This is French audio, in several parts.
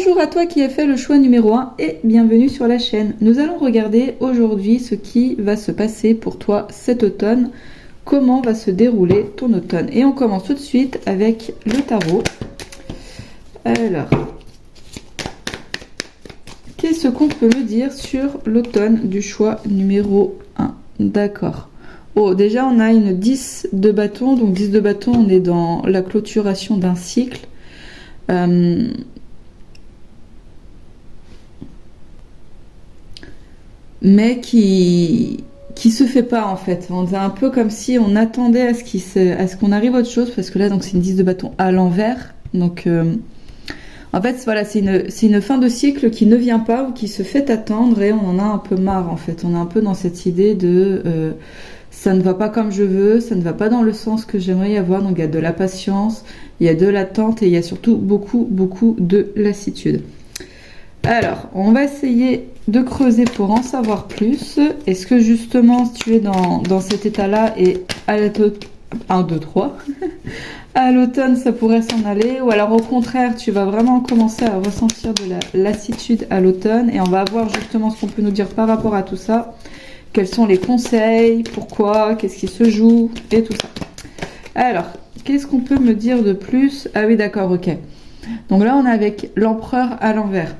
Bonjour à toi qui as fait le choix numéro 1 et bienvenue sur la chaîne. Nous allons regarder aujourd'hui ce qui va se passer pour toi cet automne, comment va se dérouler ton automne. Et on commence tout de suite avec le tarot. Alors, qu'est-ce qu'on peut me dire sur l'automne du choix numéro 1? D'accord. Oh, déjà on a une 10 de bâton, donc 10 de bâton, on est dans la clôturation d'un cycle. Mais qui se fait pas en fait. On est un peu comme si on attendait à ce qu'on arrive à autre chose, parce que là donc c'est une 10 de bâton à l'envers. Donc en fait voilà, c'est une fin de cycle qui ne vient pas ou qui se fait attendre et on en a un peu marre en fait. On est un peu dans cette idée de ça ne va pas comme je veux, ça ne va pas dans le sens que j'aimerais y avoir. Donc il y a de la patience, il y a de l'attente et il y a surtout beaucoup de lassitude. Alors, on va essayer de creuser pour en savoir plus. Est-ce que justement, si tu es dans cet état-là et à l'automne, 1, 2, 3, à l'automne, ça pourrait s'en aller, ou alors au contraire, tu vas vraiment commencer à ressentir de la lassitude à l'automne, et on va voir justement ce qu'on peut nous dire par rapport à tout ça. Quels sont les conseils, pourquoi, qu'est-ce qui se joue, et tout ça. Alors, qu'est-ce qu'on peut me dire de plus? Ah oui, d'accord, ok. Donc là, on est avec l'empereur à l'envers.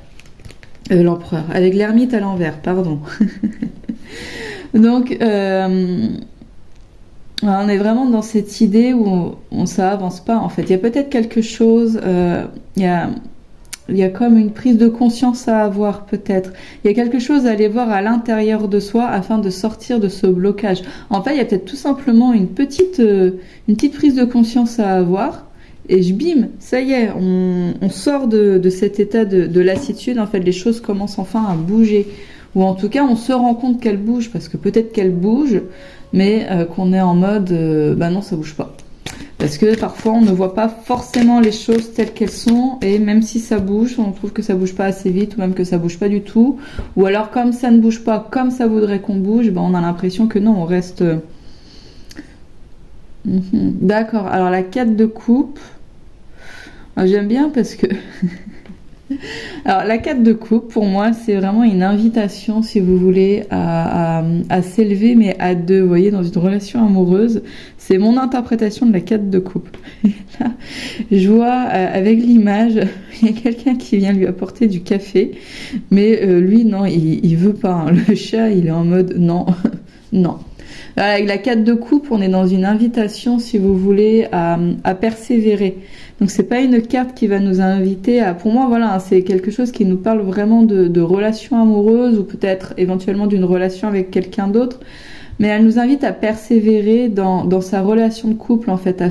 L'empereur, avec l'ermite à l'envers, pardon. Donc, on est vraiment dans cette idée où ça avance pas, en fait. Il y a peut-être quelque chose, il y a comme une prise de conscience à avoir, peut-être. Il y a quelque chose à aller voir à l'intérieur de soi afin de sortir de ce blocage. En fait, il y a peut-être tout simplement une petite prise de conscience à avoir. Et bim, ça y est, on sort de cet état de lassitude. En fait, les choses commencent enfin à bouger. Ou en tout cas, on se rend compte qu'elles bougent, parce que peut-être qu'elles bougent, mais qu'on est en mode, bah non, ça bouge pas. Parce que parfois, on ne voit pas forcément les choses telles qu'elles sont, et même si ça bouge, on trouve que ça bouge pas assez vite, ou même que ça bouge pas du tout. Ou alors, comme ça ne bouge pas comme ça voudrait qu'on bouge, bah, on a l'impression que non, on reste... D'accord, alors la 4 de coupe, j'aime bien parce que... Alors la 4 de coupe, pour moi, c'est vraiment une invitation, si vous voulez, à s'élever, mais à deux, vous voyez, dans une relation amoureuse. C'est mon interprétation de la 4 de coupe. Là, je vois, avec l'image, il y a quelqu'un qui vient lui apporter du café, mais lui, non, il veut pas. Hein. Le chat, il est en mode non, non. Avec la 4 de coupe, on est dans une invitation, si vous voulez, à persévérer. Donc c'est pas une carte qui va nous inviter à... Pour moi, voilà, c'est quelque chose qui nous parle vraiment de relations amoureuses ou peut-être éventuellement d'une relation avec quelqu'un d'autre. Mais elle nous invite à persévérer dans sa relation de couple, en fait, à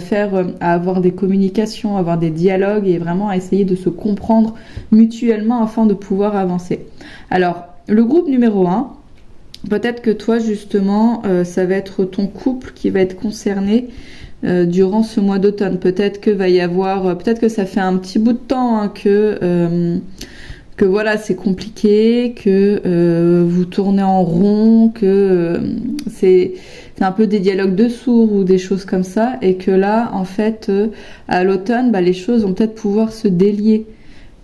avoir des communications, à avoir des dialogues et vraiment à essayer de se comprendre mutuellement afin de pouvoir avancer. Alors, le groupe numéro 1... Peut-être que toi, justement, ça va être ton couple qui va être concerné durant ce mois d'automne. Peut-être que ça fait un petit bout de temps hein, que voilà, c'est compliqué, que vous tournez en rond, que c'est un peu des dialogues de sourds ou des choses comme ça, et que là, en fait, à l'automne, les choses vont peut-être pouvoir se délier.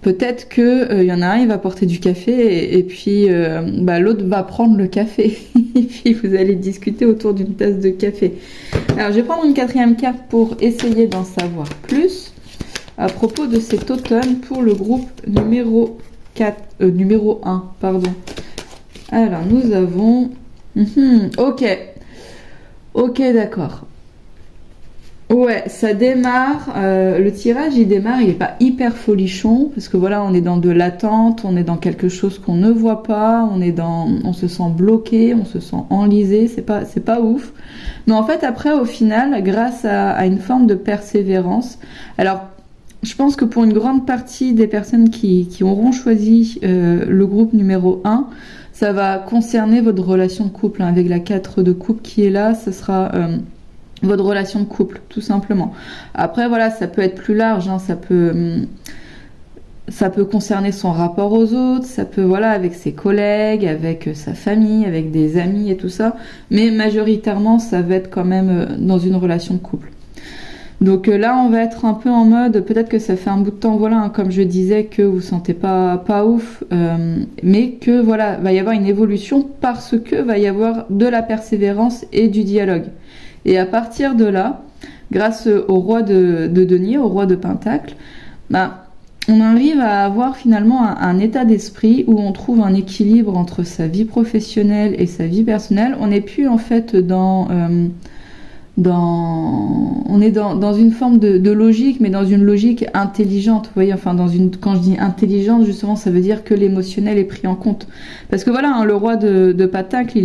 Peut-être que y en a un, il va porter du café et puis l'autre va prendre le café et puis vous allez discuter autour d'une tasse de café. Alors je vais prendre une 4e carte pour essayer d'en savoir plus à propos de cet automne pour le groupe numéro 1, pardon. Alors nous avons ok, d'accord. Ouais, ça démarre, le tirage il démarre, il est pas hyper folichon, parce que voilà, on est dans de l'attente, on est dans quelque chose qu'on ne voit pas, on se sent bloqué, on se sent enlisé, c'est pas ouf. Mais en fait après au final, grâce à une forme de persévérance, alors je pense que pour une grande partie des personnes qui auront choisi le groupe numéro 1, ça va concerner votre relation de couple, hein, avec la 4 de coupe qui est là, ça sera... votre relation de couple, tout simplement. Après, voilà, ça peut être plus large, hein, ça peut concerner son rapport aux autres, ça peut, voilà, avec ses collègues, avec sa famille, avec des amis et tout ça, mais majoritairement, ça va être quand même dans une relation de couple. Donc là, on va être un peu en mode, peut-être que ça fait un bout de temps, voilà, hein, comme je disais, que vous sentez pas ouf, mais que voilà, va y avoir une évolution parce que va y avoir de la persévérance et du dialogue. Et à partir de là, grâce au roi de denier, au roi de pentacle, bah, on arrive à avoir finalement un état d'esprit où on trouve un équilibre entre sa vie professionnelle et sa vie personnelle. On n'est plus en fait on est dans une forme de logique, mais dans une logique intelligente. Vous voyez, enfin, quand je dis intelligente, justement, ça veut dire que l'émotionnel est pris en compte. Parce que voilà, hein, le roi de Pentacle,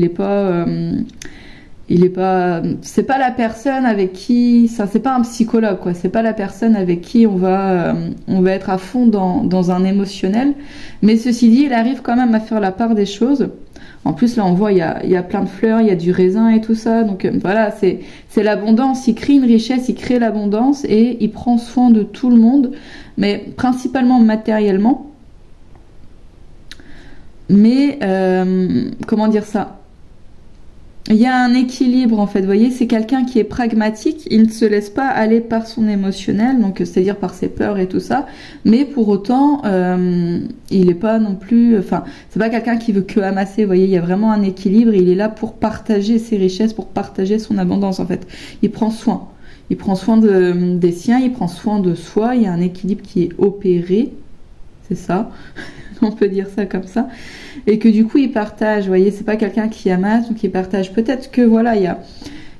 c'est pas la personne avec qui, ça, c'est pas un psychologue, quoi. C'est pas la personne avec qui on va être à fond dans un émotionnel. Mais ceci dit, il arrive quand même à faire la part des choses. En plus, là, on voit, il y a plein de fleurs, il y a du raisin et tout ça. Donc voilà, c'est l'abondance. Il crée une richesse, il crée l'abondance et il prend soin de tout le monde, mais principalement matériellement. Mais, comment dire ça? Il y a un équilibre en fait, vous voyez, c'est quelqu'un qui est pragmatique, il ne se laisse pas aller par son émotionnel, donc c'est-à-dire par ses peurs et tout ça, mais pour autant, il n'est pas non plus, enfin, c'est pas quelqu'un qui veut que amasser, vous voyez, il y a vraiment un équilibre, il est là pour partager ses richesses, pour partager son abondance en fait. Il prend soin des siens, il prend soin de soi, il y a un équilibre qui est opéré, c'est ça, on peut dire ça comme ça. Et que du coup il partage, vous voyez, c'est pas quelqu'un qui amasse, donc il partage. Peut-être que voilà, il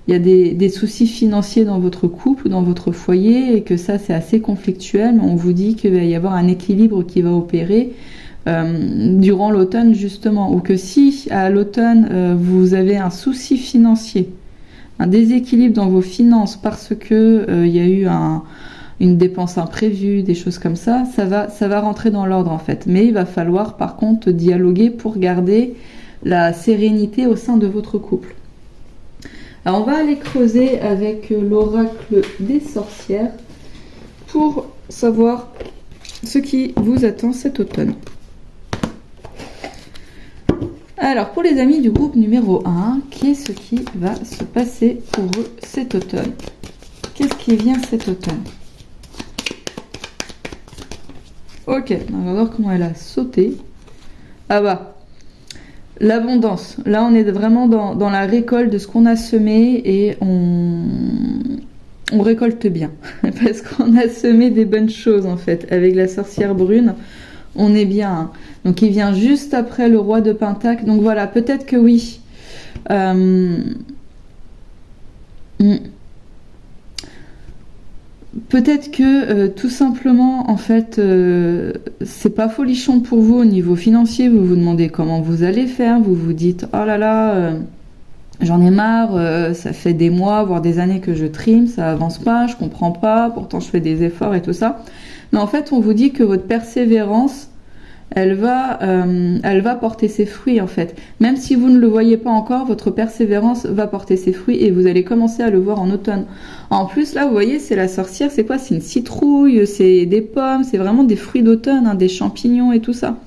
y a des soucis financiers dans votre couple ou dans votre foyer et que ça c'est assez conflictuel, mais on vous dit qu'il va y avoir un équilibre qui va opérer durant l'automne justement, ou que si à l'automne vous avez un souci financier, un déséquilibre dans vos finances parce que il y a eu une dépense imprévue, des choses comme ça, ça va rentrer dans l'ordre en fait. Mais il va falloir par contre dialoguer pour garder la sérénité au sein de votre couple. Alors on va aller creuser avec l'oracle des sorcières pour savoir ce qui vous attend cet automne. Alors pour les amis du groupe numéro 1, qu'est-ce qui va se passer pour eux cet automne? Qu'est-ce qui vient cet automne? Ok, on va voir comment elle a sauté. Ah bah, l'abondance. Là, on est vraiment dans la récolte de ce qu'on a semé et on récolte bien. Parce qu'on a semé des bonnes choses, en fait. Avec la sorcière brune, on est bien. Hein. Donc, il vient juste après le roi de Pentacle. Donc, voilà, peut-être que oui. Peut-être que tout simplement, en fait, c'est pas folichon pour vous au niveau financier. Vous vous demandez comment vous allez faire. Vous vous dites, oh là là, j'en ai marre. Ça fait des mois, voire des années que je trime, ça avance pas, je comprends pas. Pourtant, je fais des efforts et tout ça. Mais en fait, on vous dit que votre persévérance, elle va porter ses fruits en fait. Même si vous ne le voyez pas encore, votre persévérance va porter ses fruits et vous allez commencer à le voir en automne. En plus, là, vous voyez, c'est la sorcière, c'est quoi? C'est une citrouille, c'est des pommes, c'est vraiment des fruits d'automne, hein, des champignons et tout ça.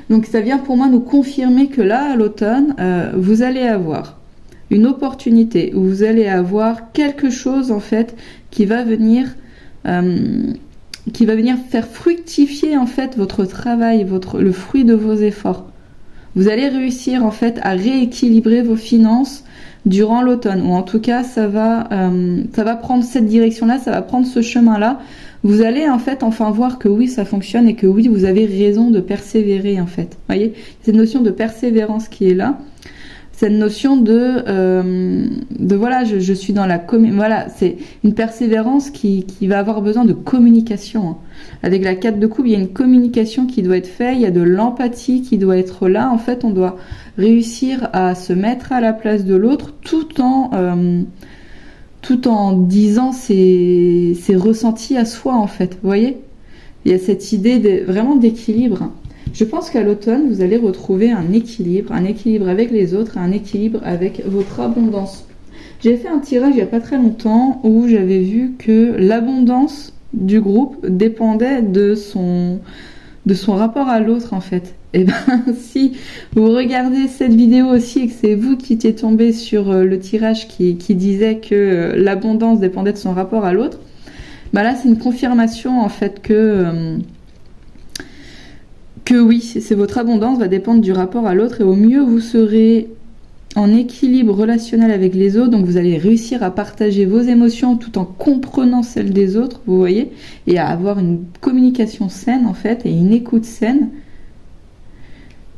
Donc ça vient pour moi nous confirmer que là, à l'automne, vous allez avoir une opportunité, où vous allez avoir quelque chose en fait qui va venir faire fructifier en fait votre travail, le fruit de vos efforts. Vous allez réussir en fait à rééquilibrer vos finances durant l'automne, ou en tout cas ça va prendre cette direction-là, ça va prendre ce chemin-là. Vous allez en fait enfin voir que oui ça fonctionne et que oui vous avez raison de persévérer en fait. Vous voyez, cette notion de persévérance qui est là. Cette notion de voilà, je suis dans la voilà, c'est une persévérance qui va avoir besoin de communication. Hein. Avec la 4 de coupe, il y a une communication qui doit être faite, il y a de l'empathie qui doit être là. En fait, on doit réussir à se mettre à la place de l'autre tout en disant ses ressentis à soi, en fait. Vous voyez? Il y a cette idée vraiment d'équilibre. Je pense qu'à l'automne, vous allez retrouver un équilibre avec les autres, un équilibre avec votre abondance. J'ai fait un tirage il n'y a pas très longtemps où j'avais vu que l'abondance du groupe dépendait de son rapport à l'autre en fait. Et ben si vous regardez cette vidéo aussi et que c'est vous qui étiez tombé sur le tirage qui disait que l'abondance dépendait de son rapport à l'autre, Bah là, c'est une confirmation en fait que oui, c'est votre abondance va dépendre du rapport à l'autre et au mieux vous serez en équilibre relationnel avec les autres, donc vous allez réussir à partager vos émotions tout en comprenant celles des autres, vous voyez, et à avoir une communication saine en fait et une écoute saine.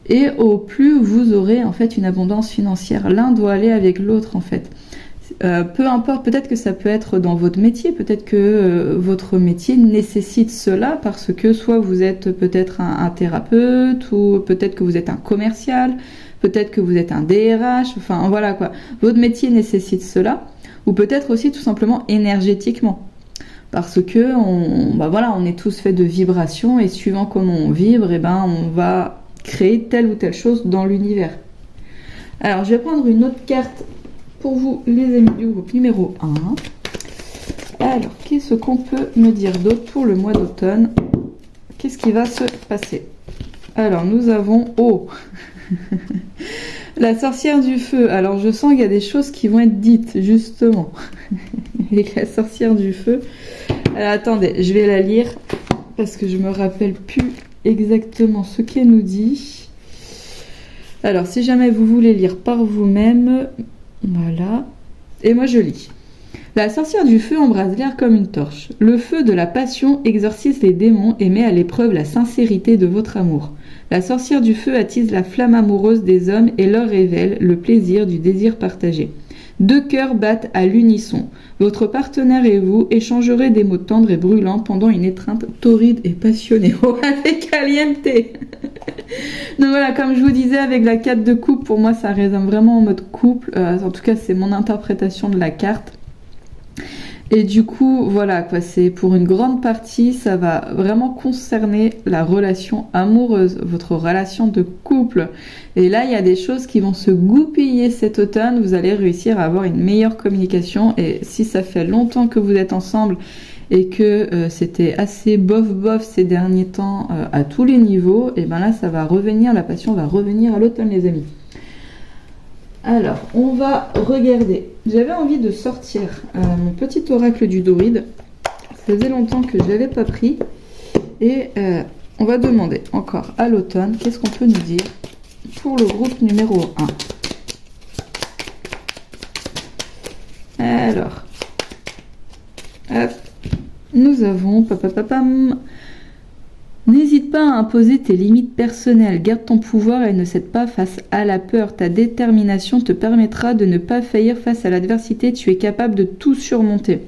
Et au plus vous aurez en fait une abondance financière, l'un doit aller avec l'autre en fait. Peu importe, peut-être que ça peut être dans votre métier, peut-être que votre métier nécessite cela parce que soit vous êtes peut-être un thérapeute ou peut-être que vous êtes un commercial, peut-être que vous êtes un DRH, enfin voilà quoi. Votre métier nécessite cela ou peut-être aussi tout simplement énergétiquement parce que on est tous faits de vibrations et suivant comment on vibre, on va créer telle ou telle chose dans l'univers. Alors je vais prendre une autre carte pour vous les amis du groupe numéro 1. Alors, qu'est-ce qu'on peut me dire d'autre pour le mois d'automne? Qu'est-ce qui va se passer? Alors, nous avons... Oh la sorcière du feu. Alors, je sens qu'il y a des choses qui vont être dites, justement. Avec la sorcière du feu. Alors, attendez, je vais la lire, parce que je me rappelle plus exactement ce qu'elle nous dit. Alors, si jamais vous voulez lire par vous-même... Voilà. Et moi je lis. La sorcière du feu embrase l'air comme une torche. Le feu de la passion exorcise les démons et met à l'épreuve la sincérité de votre amour. La sorcière du feu attise la flamme amoureuse des hommes et leur révèle le plaisir du désir partagé. Deux cœurs battent à l'unisson. Votre partenaire et vous échangerez des mots tendres et brûlants pendant une étreinte torride et passionnée. Oh, avec caliente. Donc voilà, comme je vous disais, avec la 4 de coupe, pour moi, ça résonne vraiment en mode couple. En tout cas, c'est mon interprétation de la carte. Et du coup, voilà, quoi, c'est pour une grande partie, ça va vraiment concerner la relation amoureuse, votre relation de couple. Et là, il y a des choses qui vont se goupiller cet automne. Vous allez réussir à avoir une meilleure communication. Et si ça fait longtemps que vous êtes ensemble et que c'était assez bof ces derniers temps à tous les niveaux, et ben là, ça va revenir, la passion va revenir à l'automne, les amis. Alors, on va regarder. J'avais envie de sortir mon petit oracle du druide. Ça faisait longtemps que je ne l'avais pas pris. Et on va demander encore à l'automne, qu'est-ce qu'on peut nous dire pour le groupe numéro 1. Alors, hop, nous avons... N'hésite pas à imposer tes limites personnelles, garde ton pouvoir et ne cède pas face à la peur. Ta détermination te permettra de ne pas faillir face à l'adversité, tu es capable de tout surmonter.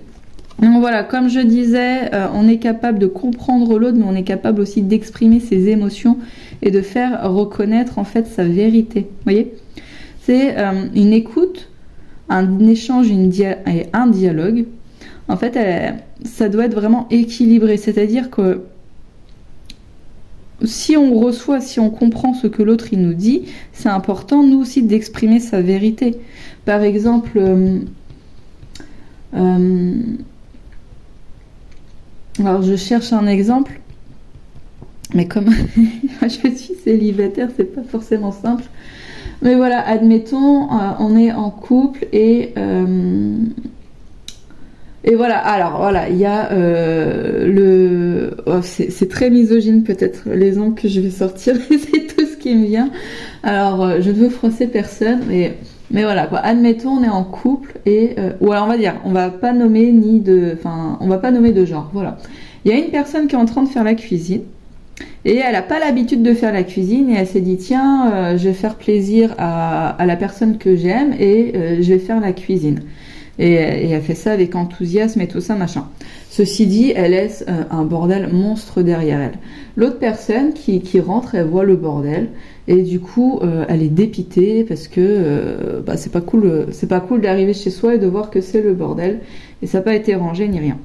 Donc voilà, comme je disais, on est capable de comprendre l'autre, mais on est capable aussi d'exprimer ses émotions et de faire reconnaître en fait sa vérité. Vous voyez ? C'est une écoute, un échange et un dialogue. En fait, ça doit être vraiment équilibré, c'est-à-dire que si on reçoit, si on comprend ce que l'autre il nous dit, c'est important nous aussi d'exprimer sa vérité. Par exemple, alors je cherche un exemple, mais comme je suis célibataire, c'est pas forcément simple. Mais voilà, admettons, on est en couple et voilà, alors voilà, il y a c'est très misogyne peut-être l'exemple que je vais sortir, c'est tout ce qui me vient. Alors je ne veux froisser personne, mais voilà quoi. Admettons on est en couple et ou alors on va pas nommer de genre. Voilà, il y a une personne qui est en train de faire la cuisine et elle n'a pas l'habitude de faire la cuisine et elle s'est dit tiens je vais faire plaisir à la personne que j'aime et je vais faire la cuisine. Et elle fait ça avec enthousiasme et tout ça, machin. Ceci dit, elle laisse un bordel monstre derrière elle. L'autre personne qui rentre, elle voit le bordel. Et du coup, elle est dépitée parce que c'est pas cool d'arriver chez soi et de voir que c'est le bordel. Et ça n'a pas été rangé ni rien.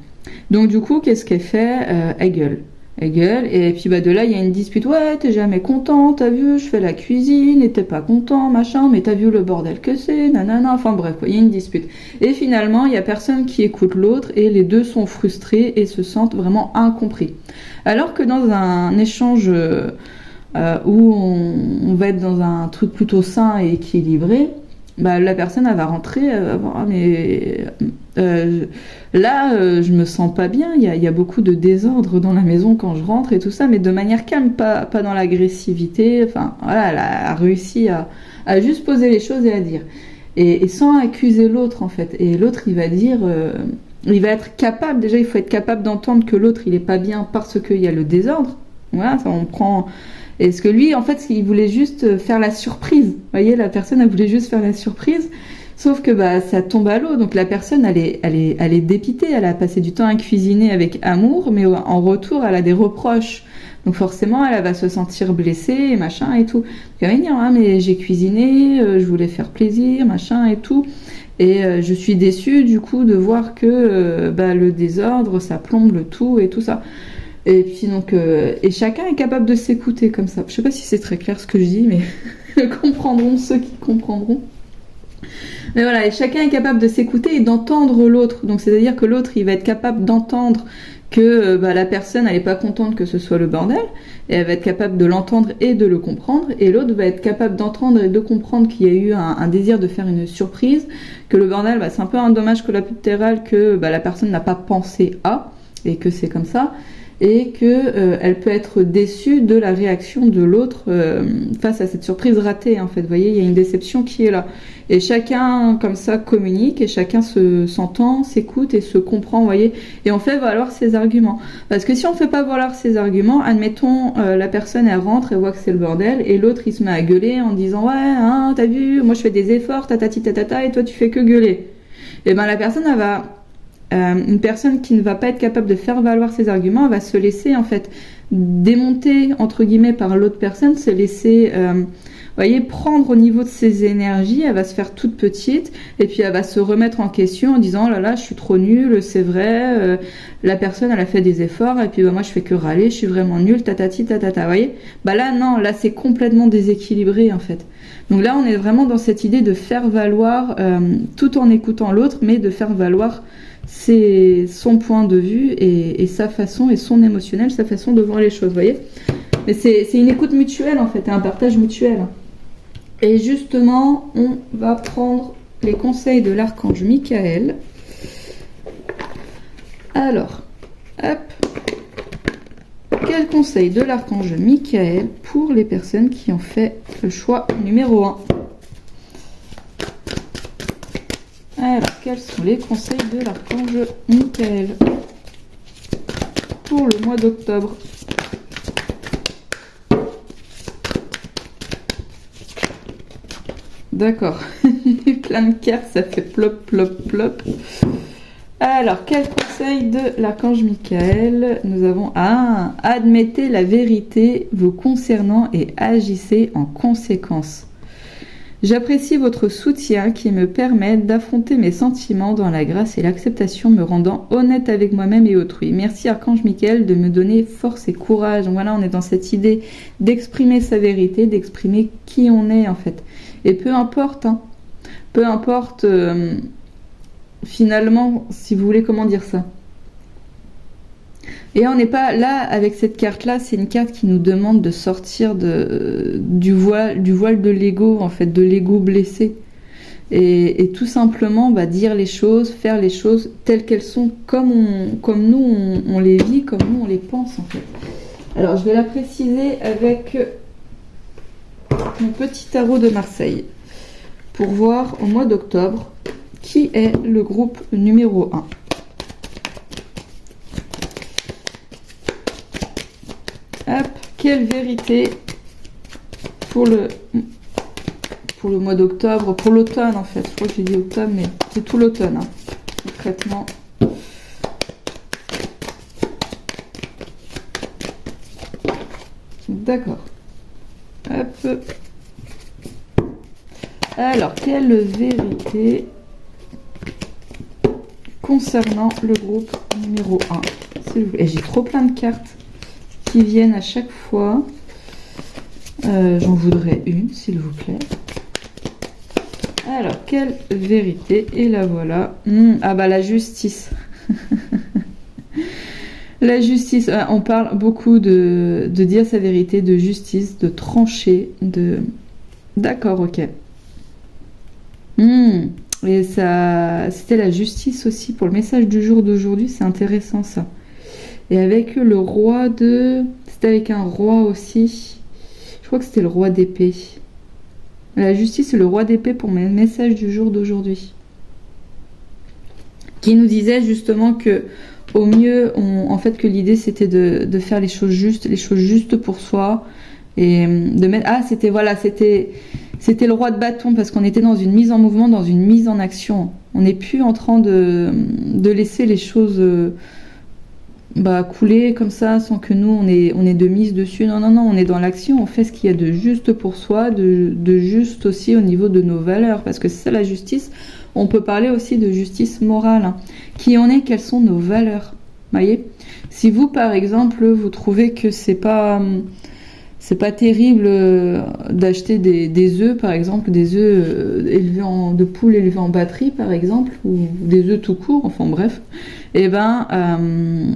Donc du coup, qu'est-ce qu'elle fait ? Elle gueule. Et puis de là il y a une dispute. Ouais, t'es jamais content, t'as vu, je fais la cuisine et t'es pas content, machin, mais t'as vu le bordel que c'est, nanana, enfin bref, il y a une dispute. Et finalement, il y a personne qui écoute l'autre et les deux sont frustrés et se sentent vraiment incompris. Alors que dans un échange où on va être dans un truc plutôt sain et équilibré, bah, la personne elle va rentrer, elle va voir, ah, mais là je me sens pas bien, il y a beaucoup de désordre dans la maison quand je rentre et tout ça, mais de manière calme, pas dans l'agressivité. Enfin voilà, elle a réussi à juste poser les choses et à dire. Et sans accuser l'autre en fait. Et l'autre il va dire, il va être capable, déjà il faut être capable d'entendre que l'autre il est pas bien parce qu'il y a le désordre. Voilà, ça on prend. Est-ce que lui, en fait, il voulait juste faire la surprise. Vous voyez, la personne, elle voulait juste faire la surprise. Sauf que bah, ça tombe à l'eau. Donc la personne, elle est dépitée. Elle a passé du temps à cuisiner avec amour, mais en retour, elle a des reproches. Donc forcément, elle va se sentir blessée, et machin et tout. Donc elle va dire, ah, mais j'ai cuisiné, je voulais faire plaisir, machin et tout. Et je suis déçue, du coup, de voir que bah, le désordre, ça plombe le tout et tout ça. Et puis donc, et chacun est capable de s'écouter comme ça. Je sais pas si c'est très clair ce que je dis, mais comprendront ceux qui comprendront. Mais voilà, et chacun est capable de s'écouter et d'entendre l'autre. Donc c'est-à-dire que l'autre, il va être capable d'entendre que bah, la personne, elle est pas contente que ce soit le bordel, et elle va être capable de l'entendre et de le comprendre. Et l'autre va être capable d'entendre et de comprendre qu'il y a eu un désir de faire une surprise, que le bordel, bah, c'est un peu un dommage collatéral que bah, la personne n'a pas pensé à, et que c'est comme ça. Et que elle peut être déçue de la réaction de l'autre face à cette surprise ratée en fait. Vous voyez, il y a une déception qui est là. Et chacun comme ça communique et chacun s'entend, s'écoute et se comprend, vous voyez. Et on fait valoir ses arguments. Parce que si on fait pas valoir ses arguments, admettons la personne elle rentre et voit que c'est le bordel et l'autre il se met à gueuler en disant ouais, hein, t'as vu, moi je fais des efforts, tatati tatata et toi tu fais que gueuler. Et ben la personne elle va une personne qui ne va pas être capable de faire valoir ses arguments, elle va se laisser en fait démonter entre guillemets par l'autre personne, se laisser voyez, prendre au niveau de ses énergies, elle va se faire toute petite et puis elle va se remettre en question en disant oh là là je suis trop nulle, c'est vrai, la personne elle a fait des efforts et puis bah, moi je fais que râler, je suis vraiment nulle, tatati tatata, vous voyez. Bah là non, là c'est complètement déséquilibré en fait. Donc là on est vraiment dans cette idée de faire valoir tout en écoutant l'autre, mais de faire valoir son point de vue et sa façon et son émotionnel, sa façon de voir les choses, vous voyez. Mais c'est une écoute mutuelle en fait, un partage mutuel. Et justement, on va prendre les conseils de l'archange Michael. Alors, hop, quel conseil de l'archange Michael pour les personnes qui ont fait le choix numéro 1? Alors, quels sont les conseils de l'archange Michael pour le mois d'octobre? D'accord, plein de cartes, ça fait plop, plop, plop. Alors, quel conseil de l'archange Michael? Nous avons admettez la vérité vous concernant et agissez en conséquence. J'apprécie votre soutien qui me permet d'affronter mes sentiments dans la grâce et l'acceptation, me rendant honnête avec moi-même et autrui. Merci Archange Michael de me donner force et courage. Donc voilà, on est dans cette idée d'exprimer sa vérité, d'exprimer qui on est en fait. Et peu importe, finalement, si vous voulez, comment dire ça. Et on n'est pas là avec cette carte-là, c'est une carte qui nous demande de sortir du voile de l'ego, en fait, de l'ego blessé. Et tout simplement dire les choses, faire les choses telles qu'elles sont, comme nous on les vit, comme nous on les pense en fait. Alors je vais la préciser avec mon petit tarot de Marseille pour voir au mois d'octobre qui est le groupe numéro 1. Hop, quelle vérité pour le mois d'octobre, pour l'automne en fait. Je crois que j'ai dit octobre, mais c'est tout l'automne, hein, concrètement. D'accord. Hop. Alors, quelle vérité concernant le groupe numéro 1, s'il vous plaît. Et j'ai trop plein de cartes qui viennent à chaque fois. J'en voudrais une, s'il vous plaît. Alors, quelle vérité? Et la voilà. Ah bah la justice. La justice. On parle beaucoup de dire sa vérité, de justice, de trancher, de... D'accord, ok. Hmm. Et ça, c'était la justice aussi pour le message du jour d'aujourd'hui, c'est intéressant ça. Et avec le roi de... C'était avec un roi aussi. Je crois que c'était le roi d'épée. La justice et le roi d'épée pour mes messages du jour d'aujourd'hui. Qui nous disait justement que au mieux, en fait, que l'idée c'était de faire les choses justes pour soi. Et de mettre... Ah, c'était voilà, c'était le roi de bâton parce qu'on était dans une mise en mouvement, dans une mise en action. On n'est plus en train de laisser les choses couler comme ça sans que nous on est de mise dessus. Non, non, non, on est dans l'action, on fait ce qu'il y a de juste pour soi, de juste aussi au niveau de nos valeurs. Parce que c'est ça la justice. On peut parler aussi de justice morale. Hein. Qui en est, quelles sont nos valeurs? Voyez? Si vous, par exemple, vous trouvez que c'est pas terrible d'acheter des œufs, par exemple, des œufs de poules élevées en batterie, par exemple, ou des œufs tout court, enfin bref, eh ben,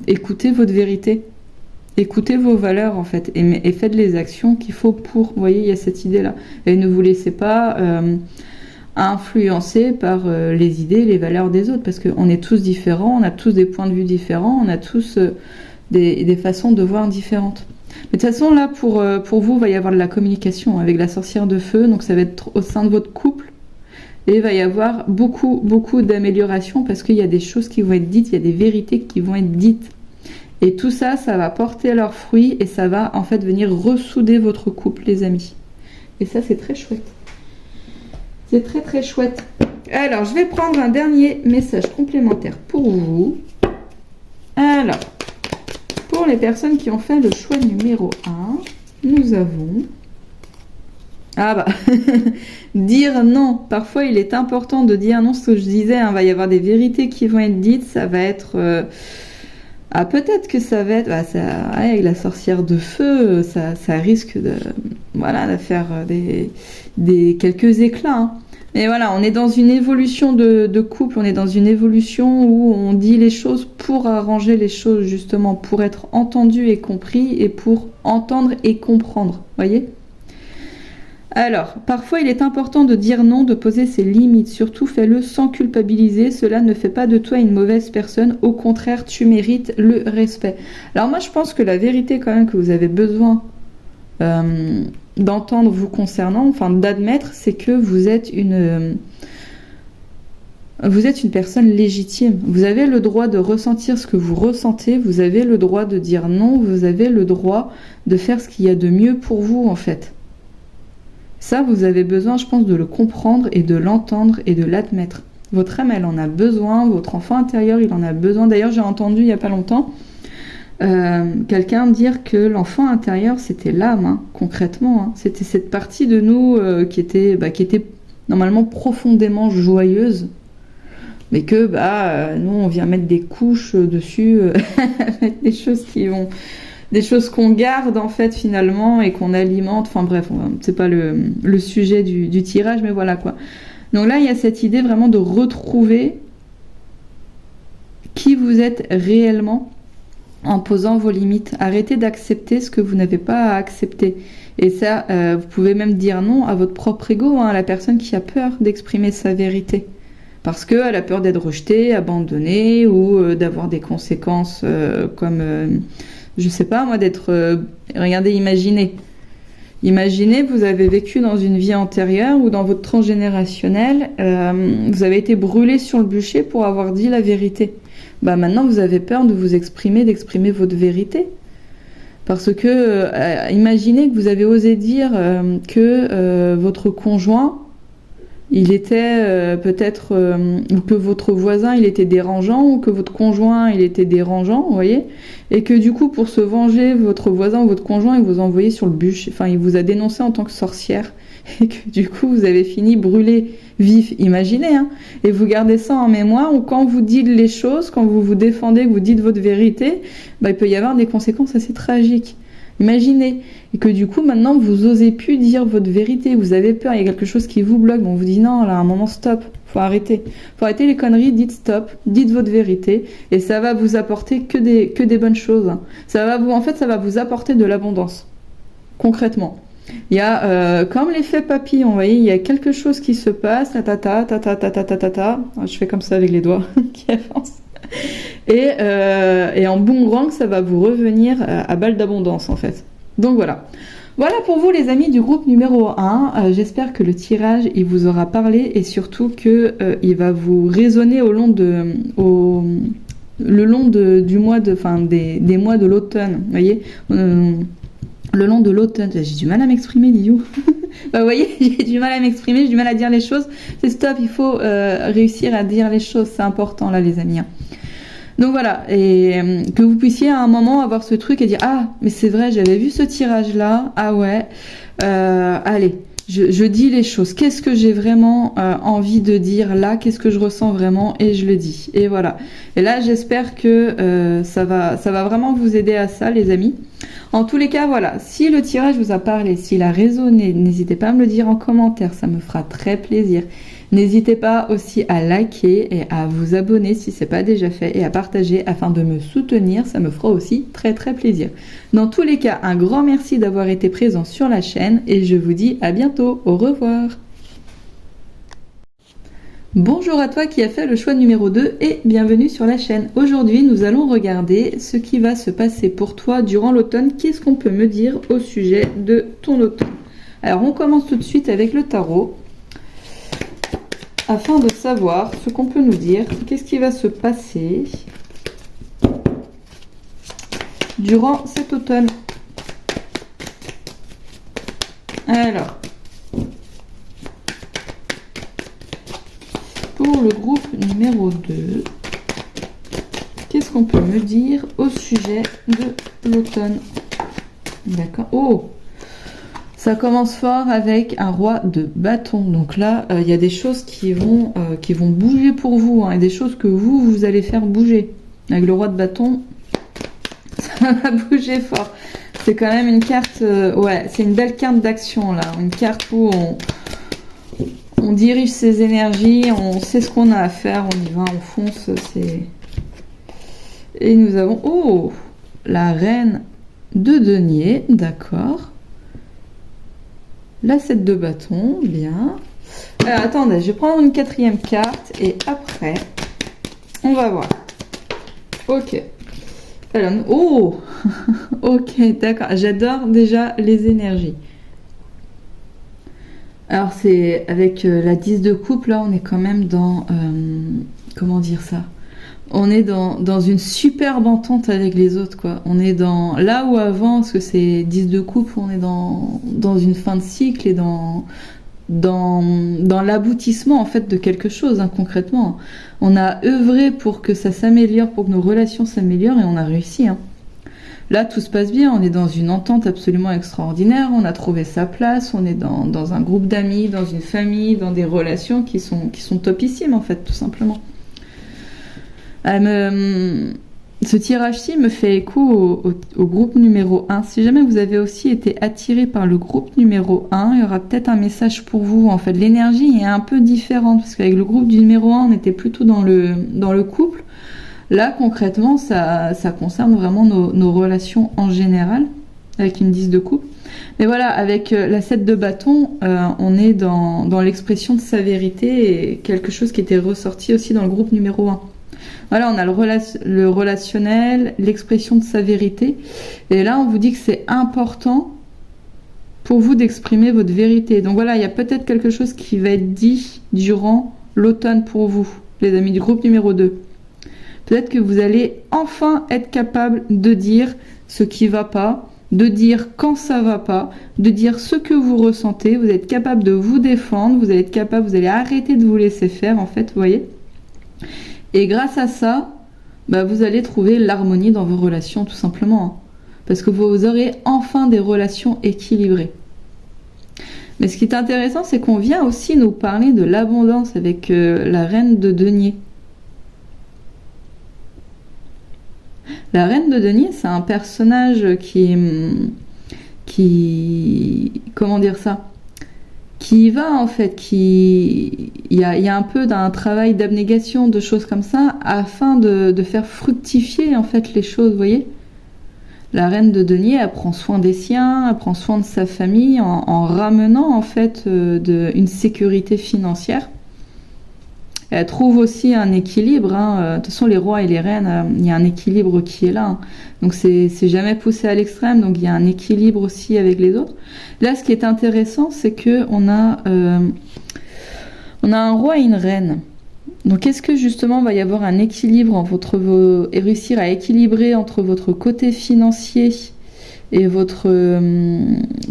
écoutez votre vérité. Écoutez vos valeurs, en fait, et faites les actions qu'il faut pour. Vous voyez, il y a cette idée-là. Et ne vous laissez pas influencer par les idées, les valeurs des autres, parce qu'on est tous différents, on a tous des points de vue différents, on a tous des façons de voir différentes. Mais de toute façon, là, pour vous, il va y avoir de la communication avec la sorcière de feu. Donc, ça va être au sein de votre couple. Et il va y avoir beaucoup, beaucoup d'améliorations parce qu'il y a des choses qui vont être dites, il y a des vérités qui vont être dites. Et tout ça, ça va porter leurs fruits et ça va, en fait, venir ressouder votre couple, les amis. Et ça, c'est très chouette. C'est très, très chouette. Alors, je vais prendre un dernier message complémentaire pour vous. Alors... Pour les personnes qui ont fait le choix numéro 1, nous avons... Ah bah, dire non. Parfois, il est important de dire non. Ce que je disais, il va y avoir des vérités qui vont être dites. Ça va être... Ah, peut-être que ça va être... avec la sorcière de feu, ça risque de faire des quelques éclats. Hein. Mais voilà, on est dans une évolution de couple, on est dans une évolution où on dit les choses pour arranger les choses, justement, pour être entendu et compris et pour entendre et comprendre, voyez ? Alors, parfois il est important de dire non, de poser ses limites, surtout fais-le sans culpabiliser, cela ne fait pas de toi une mauvaise personne, au contraire, tu mérites le respect. Alors moi je pense que la vérité quand même que vous avez besoin d'entendre vous concernant, enfin d'admettre, c'est que vous êtes une personne légitime. Vous avez le droit de ressentir ce que vous ressentez, vous avez le droit de dire non, vous avez le droit de faire ce qu'il y a de mieux pour vous en fait. Ça, vous avez besoin, je pense, de le comprendre et de l'entendre et de l'admettre. Votre âme, elle en a besoin, votre enfant intérieur, il en a besoin. D'ailleurs, j'ai entendu il n'y a pas longtemps quelqu'un dire que l'enfant intérieur c'était l'âme, hein, concrètement, hein. C'était cette partie de nous qui était normalement profondément joyeuse, mais que nous on vient mettre des couches dessus avec des choses qu'on garde en fait finalement et qu'on alimente, enfin bref, c'est pas le sujet du tirage, mais voilà quoi. Donc là il y a cette idée vraiment de retrouver qui vous êtes réellement en posant vos limites. Arrêtez d'accepter ce que vous n'avez pas à accepter. Et ça, vous pouvez même dire non à votre propre ego, hein, à la personne qui a peur d'exprimer sa vérité. Parce qu'elle a peur d'être rejetée, abandonnée, ou d'avoir des conséquences comme, je sais pas moi, d'être... regardez, imaginez. Imaginez, vous avez vécu dans une vie antérieure ou dans votre transgénérationnel, vous avez été brûlé sur le bûcher pour avoir dit la vérité. Maintenant vous avez peur de vous exprimer, d'exprimer votre vérité. Parce que imaginez que vous avez osé dire que votre conjoint, il était peut-être, ou que votre voisin il était dérangeant, ou que votre conjoint il était dérangeant, vous voyez, et que du coup pour se venger, votre voisin ou votre conjoint il vous a envoyé sur le bûcher, enfin il vous a dénoncé en tant que sorcière, et que du coup vous avez fini brûlé vif, imaginez, hein, et vous gardez ça en mémoire, ou quand vous dites les choses, quand vous vous défendez, que vous dites votre vérité, il peut y avoir des conséquences assez tragiques. Imaginez, et que du coup maintenant vous osez plus dire votre vérité, vous avez peur, il y a quelque chose qui vous bloque, on vous dit non, là à un moment stop, faut arrêter les conneries, dites stop, dites votre vérité, et ça va vous apporter que des bonnes choses. Ça va vous apporter de l'abondance, concrètement. Il y a comme l'effet papillon, vous voyez, il y a quelque chose qui se passe, ta ta ta ta ta ta ta ta ta ta. Je fais comme ça avec les doigts qui avancent. Et en boomerang, ça va vous revenir à balle d'abondance en fait. Donc voilà. Voilà pour vous les amis du groupe numéro 1. J'espère que le tirage il vous aura parlé et surtout que il va vous résonner le long du mois des mois de l'automne. Vous voyez, le long de l'automne. J'ai du mal à m'exprimer, Liou. Bah, vous voyez, j'ai du mal à m'exprimer, j'ai du mal à dire les choses. C'est stop, il faut réussir à dire les choses. C'est important là, les amis. Donc voilà, et que vous puissiez à un moment avoir ce truc et dire ah mais c'est vrai j'avais vu ce tirage là, ah ouais, allez je dis les choses, qu'est-ce que j'ai vraiment envie de dire là, qu'est-ce que je ressens vraiment et je le dis et voilà. Et là j'espère que ça va vraiment vous aider à ça les amis. En tous les cas voilà, si le tirage vous a parlé, s'il a résonné, n'hésitez pas à me le dire en commentaire, ça me fera très plaisir. N'hésitez pas aussi à liker et à vous abonner si ce n'est pas déjà fait et à partager afin de me soutenir, ça me fera aussi très très plaisir. Dans tous les cas, un grand merci d'avoir été présent sur la chaîne et je vous dis à bientôt, au revoir. Bonjour à toi qui as fait le choix numéro 2 et bienvenue sur la chaîne. Aujourd'hui, nous allons regarder ce qui va se passer pour toi durant l'automne. Qu'est-ce qu'on peut me dire au sujet de ton automne? Alors, on commence tout de suite avec le tarot. Afin de savoir ce qu'on peut nous dire, qu'est-ce qui va se passer durant cet automne. Alors, pour le groupe numéro 2, qu'est-ce qu'on peut me dire au sujet de l'automne? D'accord. Oh! Ça commence fort avec un roi de bâton. Donc là, il y a des choses qui vont bouger pour vous. Hein, et des choses que vous allez faire bouger. Avec le roi de bâton, ça va bouger fort. C'est quand même une carte... ouais, c'est une belle carte d'action là. Une carte où on dirige ses énergies, on sait ce qu'on a à faire, on y va, on fonce. Et nous avons... Oh! La reine de denier, d'accord. La 7 de bâton, bien. Alors, attendez, je vais prendre une quatrième carte et après, on va voir. Ok. Alors, oh. Ok, d'accord. J'adore déjà les énergies. Alors, c'est avec la 10 de coupe, là, on est quand même dans... comment dire ça? On est dans une superbe entente avec les autres, quoi. On est dans... Là où avant, parce que c'est 10 de coupe, on est dans une fin de cycle et dans l'aboutissement, en fait, de quelque chose, hein, concrètement. On a œuvré pour que ça s'améliore, pour que nos relations s'améliorent et on a réussi, hein. Là, tout se passe bien, on est dans une entente absolument extraordinaire, on a trouvé sa place, on est dans un groupe d'amis, dans une famille, dans des relations qui sont topissimes, en fait, tout simplement. Ce tirage-ci me fait écho au groupe numéro 1. Si jamais vous avez aussi été attiré par le groupe numéro 1, il y aura peut-être un message pour vous. En fait, l'énergie est un peu différente parce qu'avec le groupe du numéro 1, on était plutôt dans le couple. Là, concrètement, ça concerne vraiment nos relations en général, avec une 10 de coupe. Mais voilà, avec la 7 de bâton, on est dans l'expression de sa vérité et quelque chose qui était ressorti aussi dans le groupe numéro 1. Voilà, on a le relationnel, l'expression de sa vérité. Et là, on vous dit que c'est important pour vous d'exprimer votre vérité. Donc voilà, il y a peut-être quelque chose qui va être dit durant l'automne pour vous, les amis du groupe numéro 2. Peut-être que vous allez enfin être capable de dire ce qui ne va pas, de dire quand ça ne va pas, de dire ce que vous ressentez. Vous êtes capable de vous défendre, vous allez être capable, vous allez arrêter de vous laisser faire, en fait, vous voyez. Et grâce à ça, bah, vous allez trouver l'harmonie dans vos relations, tout simplement. Hein. Parce que vous aurez enfin des relations équilibrées. Mais ce qui est intéressant, c'est qu'on vient aussi nous parler de l'abondance avec la reine de denier. La reine de denier, c'est un personnage qui comment dire ça, qui va en fait, il y a un peu d'un travail d'abnégation, de choses comme ça, afin de faire fructifier en fait les choses, vous voyez. La reine de denier, elle prend soin des siens, elle prend soin de sa famille en ramenant en fait une sécurité financière. Elle trouve aussi un équilibre. De toute façon, les rois et les reines, il y a un équilibre qui est là. Donc, c'est jamais poussé à l'extrême. Donc, il y a un équilibre aussi avec les autres. Là, ce qui est intéressant, c'est que on a un roi et une reine. Donc, est-ce que justement, il va y avoir un équilibre et réussir à équilibrer entre votre côté financier et votre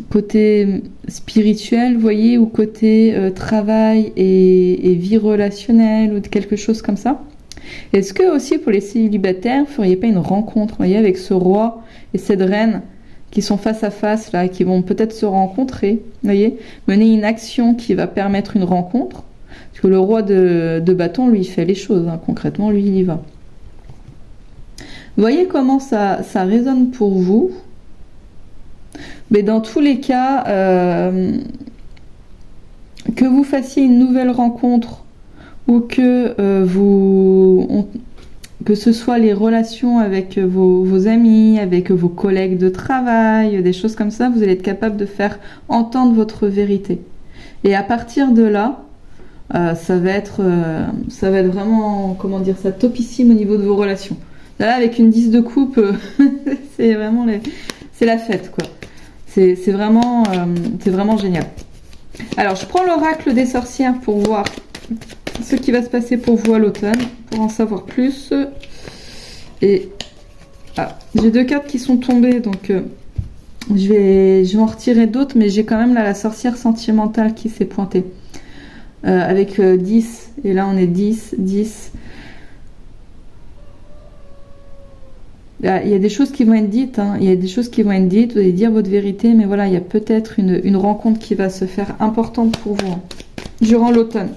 côté spirituel, vous voyez, ou côté travail et vie relationnelle ou quelque chose comme ça. Est-ce que aussi pour les célibataires, vous ne feriez pas une rencontre, vous voyez, avec ce roi et cette reine qui sont face à face là, qui vont peut-être se rencontrer, vous voyez, mener une action qui va permettre une rencontre, parce que le roi de bâton, lui, il fait les choses, concrètement, lui, il y va. Vous voyez comment ça résonne pour vous? Mais dans tous les cas, que vous fassiez une nouvelle rencontre ou que que ce soit les relations avec vos amis, avec vos collègues de travail, des choses comme ça, vous allez être capable de faire entendre votre vérité. Et à partir de là, ça va être vraiment, comment dire ça, topissime au niveau de vos relations. Là, avec une 10 de coupe, c'est vraiment c'est la fête, quoi. C'est vraiment génial. Alors, je prends l'oracle des sorcières pour voir ce qui va se passer pour vous à l'automne, pour en savoir plus. Et j'ai 2 cartes qui sont tombées, donc je vais en retirer d'autres, mais j'ai quand même là la sorcière sentimentale qui s'est pointée. Avec 10, et là on est 10. Il y a des choses qui vont être dites, il y a des choses qui vont être dites, vous allez dire votre vérité, mais voilà, il y a peut-être une rencontre qui va se faire importante pour vous durant l'automne.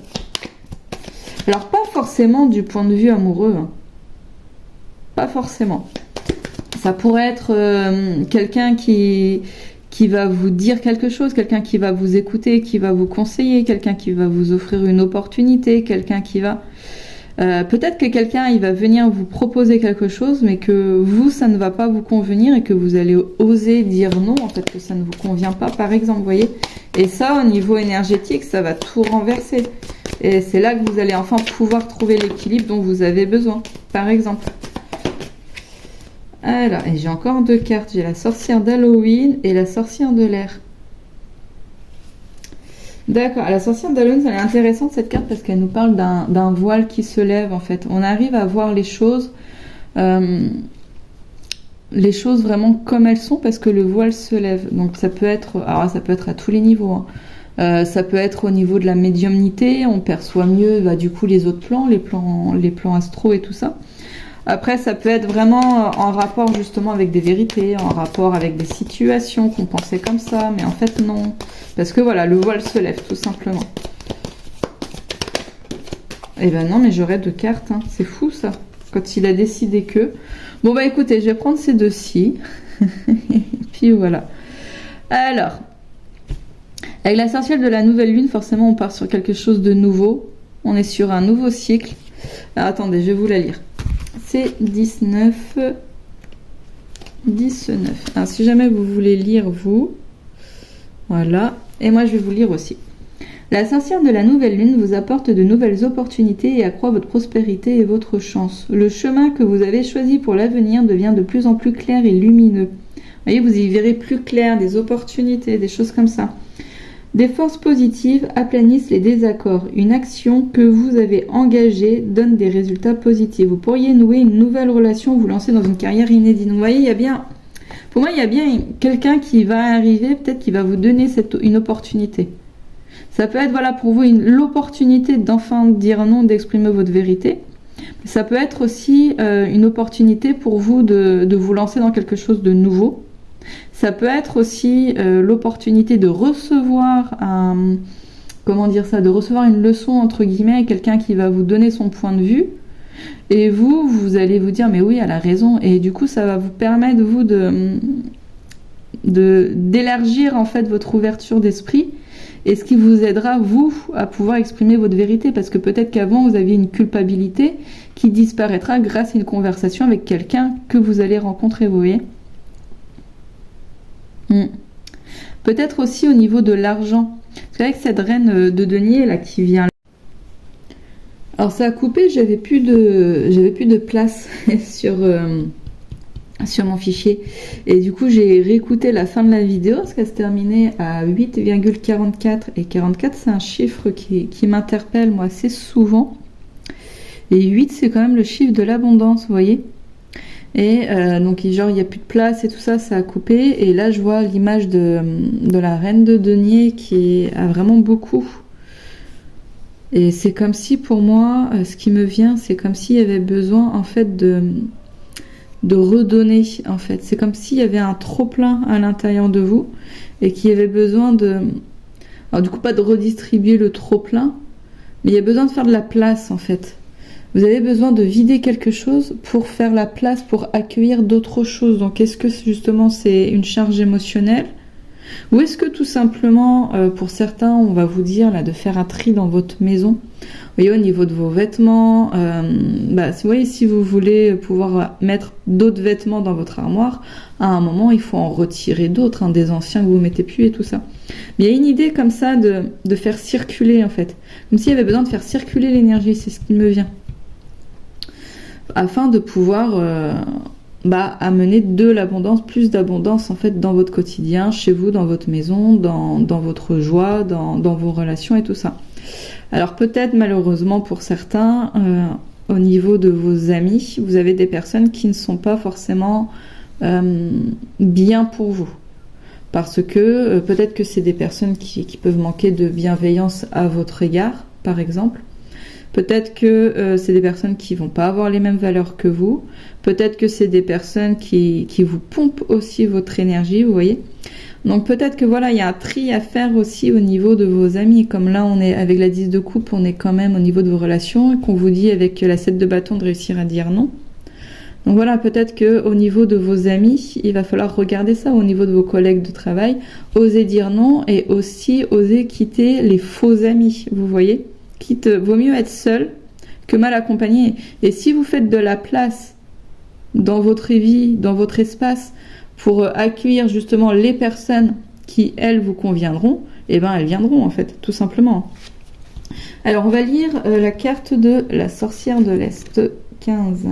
Alors, pas forcément du point de vue amoureux, pas forcément. Ça pourrait être quelqu'un qui va vous dire quelque chose, quelqu'un qui va vous écouter, qui va vous conseiller, quelqu'un qui va vous offrir une opportunité, quelqu'un qui va... peut-être que quelqu'un il va venir vous proposer quelque chose, mais que vous, ça ne va pas vous convenir et que vous allez oser dire non, en fait, que ça ne vous convient pas, par exemple, vous voyez. Et ça, au niveau énergétique, ça va tout renverser. Et c'est là que vous allez enfin pouvoir trouver l'équilibre dont vous avez besoin, par exemple. Alors, et j'ai encore 2 cartes. J'ai la sorcière d'Halloween et la sorcière de l'air. D'accord, la sorcière d'Halloween, elle est intéressante cette carte parce qu'elle nous parle d'un voile qui se lève en fait. On arrive à voir les choses vraiment comme elles sont parce que le voile se lève. Donc ça peut être à tous les niveaux. Ça peut être au niveau de la médiumnité, on perçoit mieux du coup les autres plans, les plans astro et tout ça. Après, ça peut être vraiment en rapport justement avec des vérités, en rapport avec des situations qu'on pensait comme ça, mais en fait non. Parce que voilà, le voile se lève tout simplement. Eh ben non, mais j'aurais 2 cartes, c'est fou ça. Quand il a décidé que... Bon bah écoutez, je vais prendre ces 2-ci. Puis voilà. Alors, avec la sorcière de la nouvelle lune, forcément on part sur quelque chose de nouveau. On est sur un nouveau cycle. Alors attendez, je vais vous la lire. C'est 19. Alors, si jamais vous voulez lire, vous, voilà. Et moi, je vais vous lire aussi. La sorcière de la nouvelle lune vous apporte de nouvelles opportunités et accroît votre prospérité et votre chance. Le chemin que vous avez choisi pour l'avenir devient de plus en plus clair et lumineux. Vous voyez, vous y verrez plus clair, des opportunités, des choses comme ça. Des forces positives aplanissent les désaccords. Une action que vous avez engagée donne des résultats positifs. Vous pourriez nouer une nouvelle relation, vous lancer dans une carrière inédite. Vous voyez, pour moi, il y a bien quelqu'un qui va arriver, peut-être qui va vous donner une opportunité. Ça peut être, voilà, pour vous, l'opportunité d'enfin dire non, d'exprimer votre vérité. Ça peut être aussi une opportunité pour vous de vous lancer dans quelque chose de nouveau. Ça peut être aussi l'opportunité de recevoir de recevoir une leçon entre guillemets, quelqu'un qui va vous donner son point de vue, et vous allez vous dire mais oui, elle a raison, et du coup ça va vous permettre vous d'élargir en fait votre ouverture d'esprit, et ce qui vous aidera vous à pouvoir exprimer votre vérité, parce que peut-être qu'avant vous aviez une culpabilité qui disparaîtra grâce à une conversation avec quelqu'un que vous allez rencontrer, vous voyez. Mm. Peut-être aussi au niveau de l'argent. C'est vrai que cette reine de denier là qui vient. Alors ça a coupé, j'avais plus de place sur mon fichier. Et du coup, j'ai réécouté la fin de la vidéo parce qu'elle se terminait à 8,44. Et 44, c'est un chiffre qui m'interpelle moi assez souvent. Et 8, c'est quand même le chiffre de l'abondance, vous voyez. Et donc genre il n'y a plus de place et tout ça, ça a coupé. Et là je vois l'image de la reine de denier qui a vraiment beaucoup. Et c'est comme si pour moi, ce qui me vient, c'est comme s'il y avait besoin en fait de redonner en fait. C'est comme s'il y avait un trop plein à l'intérieur de vous et qu'il y avait besoin alors du coup pas de redistribuer le trop plein, mais il y a besoin de faire de la place en fait. Vous avez besoin de vider quelque chose pour faire la place, pour accueillir d'autres choses. Donc est-ce que justement c'est une charge émotionnelle? Ou est-ce que tout simplement, pour certains, on va vous dire là, de faire un tri dans votre maison? Vous voyez, au niveau de vos vêtements, vous voyez, si vous voulez pouvoir mettre d'autres vêtements dans votre armoire, à un moment, il faut en retirer d'autres, des anciens que vous ne mettez plus et tout ça. Mais il y a une idée comme ça de faire circuler, en fait. Comme s'il y avait besoin de faire circuler l'énergie, c'est ce qui me vient. Afin de pouvoir amener de l'abondance, plus d'abondance en fait dans votre quotidien, chez vous, dans votre maison, dans votre joie, dans vos relations et tout ça. Alors peut-être malheureusement pour certains, au niveau de vos amis, vous avez des personnes qui ne sont pas forcément bien pour vous. Parce que peut-être que c'est des personnes qui peuvent manquer de bienveillance à votre égard, par exemple. Peut-être que c'est des personnes qui vont pas avoir les mêmes valeurs que vous. Peut-être que c'est des personnes qui vous pompent aussi votre énergie, vous voyez. Donc peut-être que voilà, il y a un tri à faire aussi au niveau de vos amis. Comme là, on est avec la 10 de coupe, on est quand même au niveau de vos relations et qu'on vous dit avec la 7 de bâton de réussir à dire non. Donc voilà, peut-être que au niveau de vos amis, il va falloir regarder ça. Au niveau de vos collègues de travail, oser dire non et aussi oser quitter les faux amis, vous voyez. Vaut mieux être seul que mal accompagné. Et si vous faites de la place dans votre vie, dans votre espace, pour accueillir justement les personnes qui, elles, vous conviendront, eh ben elles viendront en fait, tout simplement. Alors on va lire la carte de la sorcière de l'Est. 15.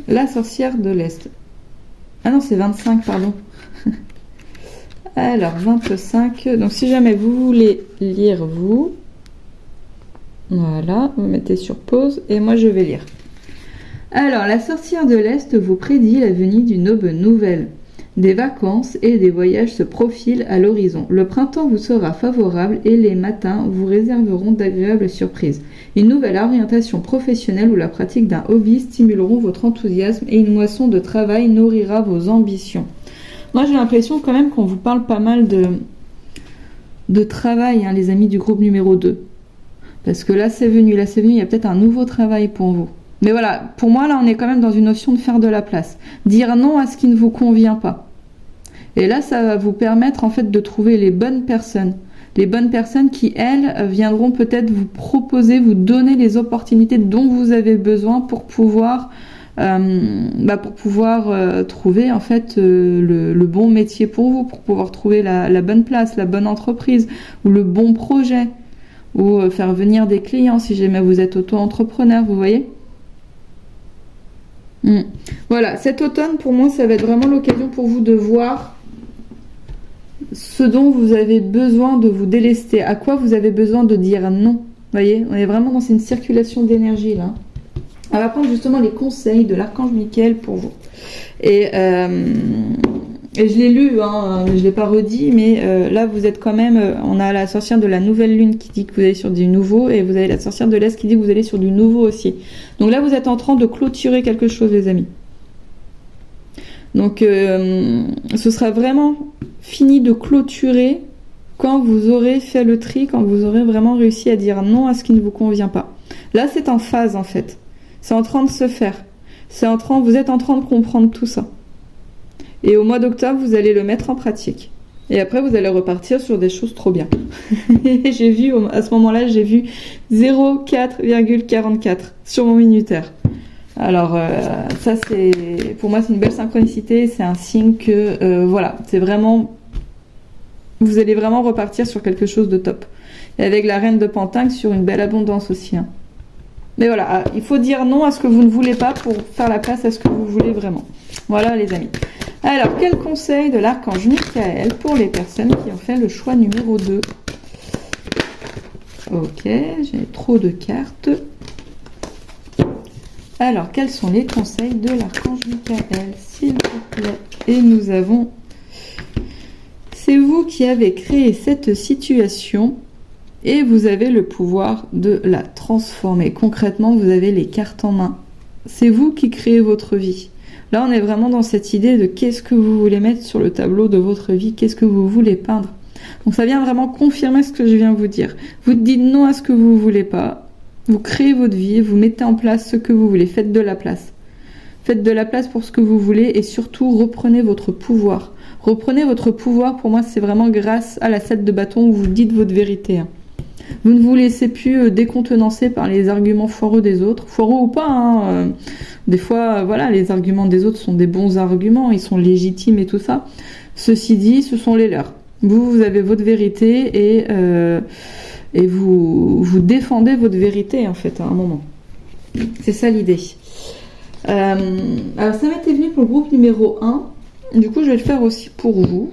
La sorcière de l'Est. Ah non, c'est 25, pardon. Alors, 25. Donc, si jamais vous voulez lire, voilà, vous mettez sur pause et moi je vais lire. Alors, la sorcière de l'Est vous prédit la venue d'une aube nouvelle. Des vacances et des voyages se profilent à l'horizon. Le printemps vous sera favorable et les matins vous réserveront d'agréables surprises. Une nouvelle orientation professionnelle ou la pratique d'un hobby stimuleront votre enthousiasme et une moisson de travail nourrira vos ambitions. Moi, j'ai l'impression quand même qu'on vous parle pas mal de travail, les amis du groupe numéro 2. Parce que là, c'est venu, il y a peut-être un nouveau travail pour vous. Mais voilà, pour moi, là, on est quand même dans une notion de faire de la place. Dire non à ce qui ne vous convient pas. Et là, ça va vous permettre, en fait, de trouver les bonnes personnes. Les bonnes personnes qui, elles, viendront peut-être vous proposer, vous donner les opportunités dont vous avez besoin pour pouvoir... trouver en fait le bon métier pour vous, pour pouvoir trouver la bonne place, la bonne entreprise ou le bon projet ou faire venir des clients si jamais vous êtes auto-entrepreneur, vous voyez. Voilà, cet automne pour moi ça va être vraiment l'occasion pour vous de voir ce dont vous avez besoin de vous délester, à quoi vous avez besoin de dire non. Vous voyez, on est vraiment dans une circulation d'énergie là. On va prendre justement les conseils de l'archange Michael pour vous. Et je l'ai lu, je ne l'ai pas redit, mais là vous êtes quand même, on a la sorcière de la nouvelle lune qui dit que vous allez sur du nouveau, et vous avez la sorcière de l'Est qui dit que vous allez sur du nouveau aussi. Donc là vous êtes en train de clôturer quelque chose, les amis. Donc ce sera vraiment fini de clôturer quand vous aurez fait le tri, quand vous aurez vraiment réussi à dire non à ce qui ne vous convient pas. Là c'est en phase en fait. C'est en train de se faire. Vous êtes en train de comprendre tout ça. Et au mois d'octobre, vous allez le mettre en pratique. Et après, vous allez repartir sur des choses trop bien. J'ai vu, à ce moment-là, j'ai vu 0,4,44 sur mon minutaire. Alors ça c'est, pour moi c'est une belle synchronicité, c'est un signe que voilà, c'est vraiment, vous allez vraiment repartir sur quelque chose de top. Et avec la reine de Pentacle sur une belle abondance aussi. Hein. Mais voilà, il faut dire non à ce que vous ne voulez pas pour faire la place à ce que vous voulez vraiment. Voilà les amis. Alors, quel conseil de l'archange Michael pour les personnes qui ont fait le choix numéro 2? Ok, j'ai trop de cartes. Alors, quels sont les conseils de l'archange Michael, s'il vous plaît? Et nous avons... C'est vous qui avez créé cette situation et vous avez le pouvoir de la transformer. Concrètement, vous avez les cartes en main. C'est vous qui créez votre vie. Là, on est vraiment dans cette idée de qu'est-ce que vous voulez mettre sur le tableau de votre vie, qu'est-ce que vous voulez peindre. Donc ça vient vraiment confirmer ce que je viens de vous dire. Vous dites non à ce que vous ne voulez pas, vous créez votre vie, vous mettez en place ce que vous voulez, faites de la place. Faites de la place pour ce que vous voulez et surtout reprenez votre pouvoir. Reprenez votre pouvoir, pour moi c'est vraiment grâce à la 7 de bâton où vous dites votre vérité. Vous ne vous laissez plus décontenancer par les arguments foireux des autres, foireux ou pas. Hein. Des fois, voilà, les arguments des autres sont des bons arguments, ils sont légitimes et tout ça. Ceci dit, ce sont les leurs. Vous avez votre vérité et vous défendez votre vérité en fait à un moment. C'est ça l'idée. Alors ça m'était venu pour le groupe numéro 1. Du coup, je vais le faire aussi pour vous.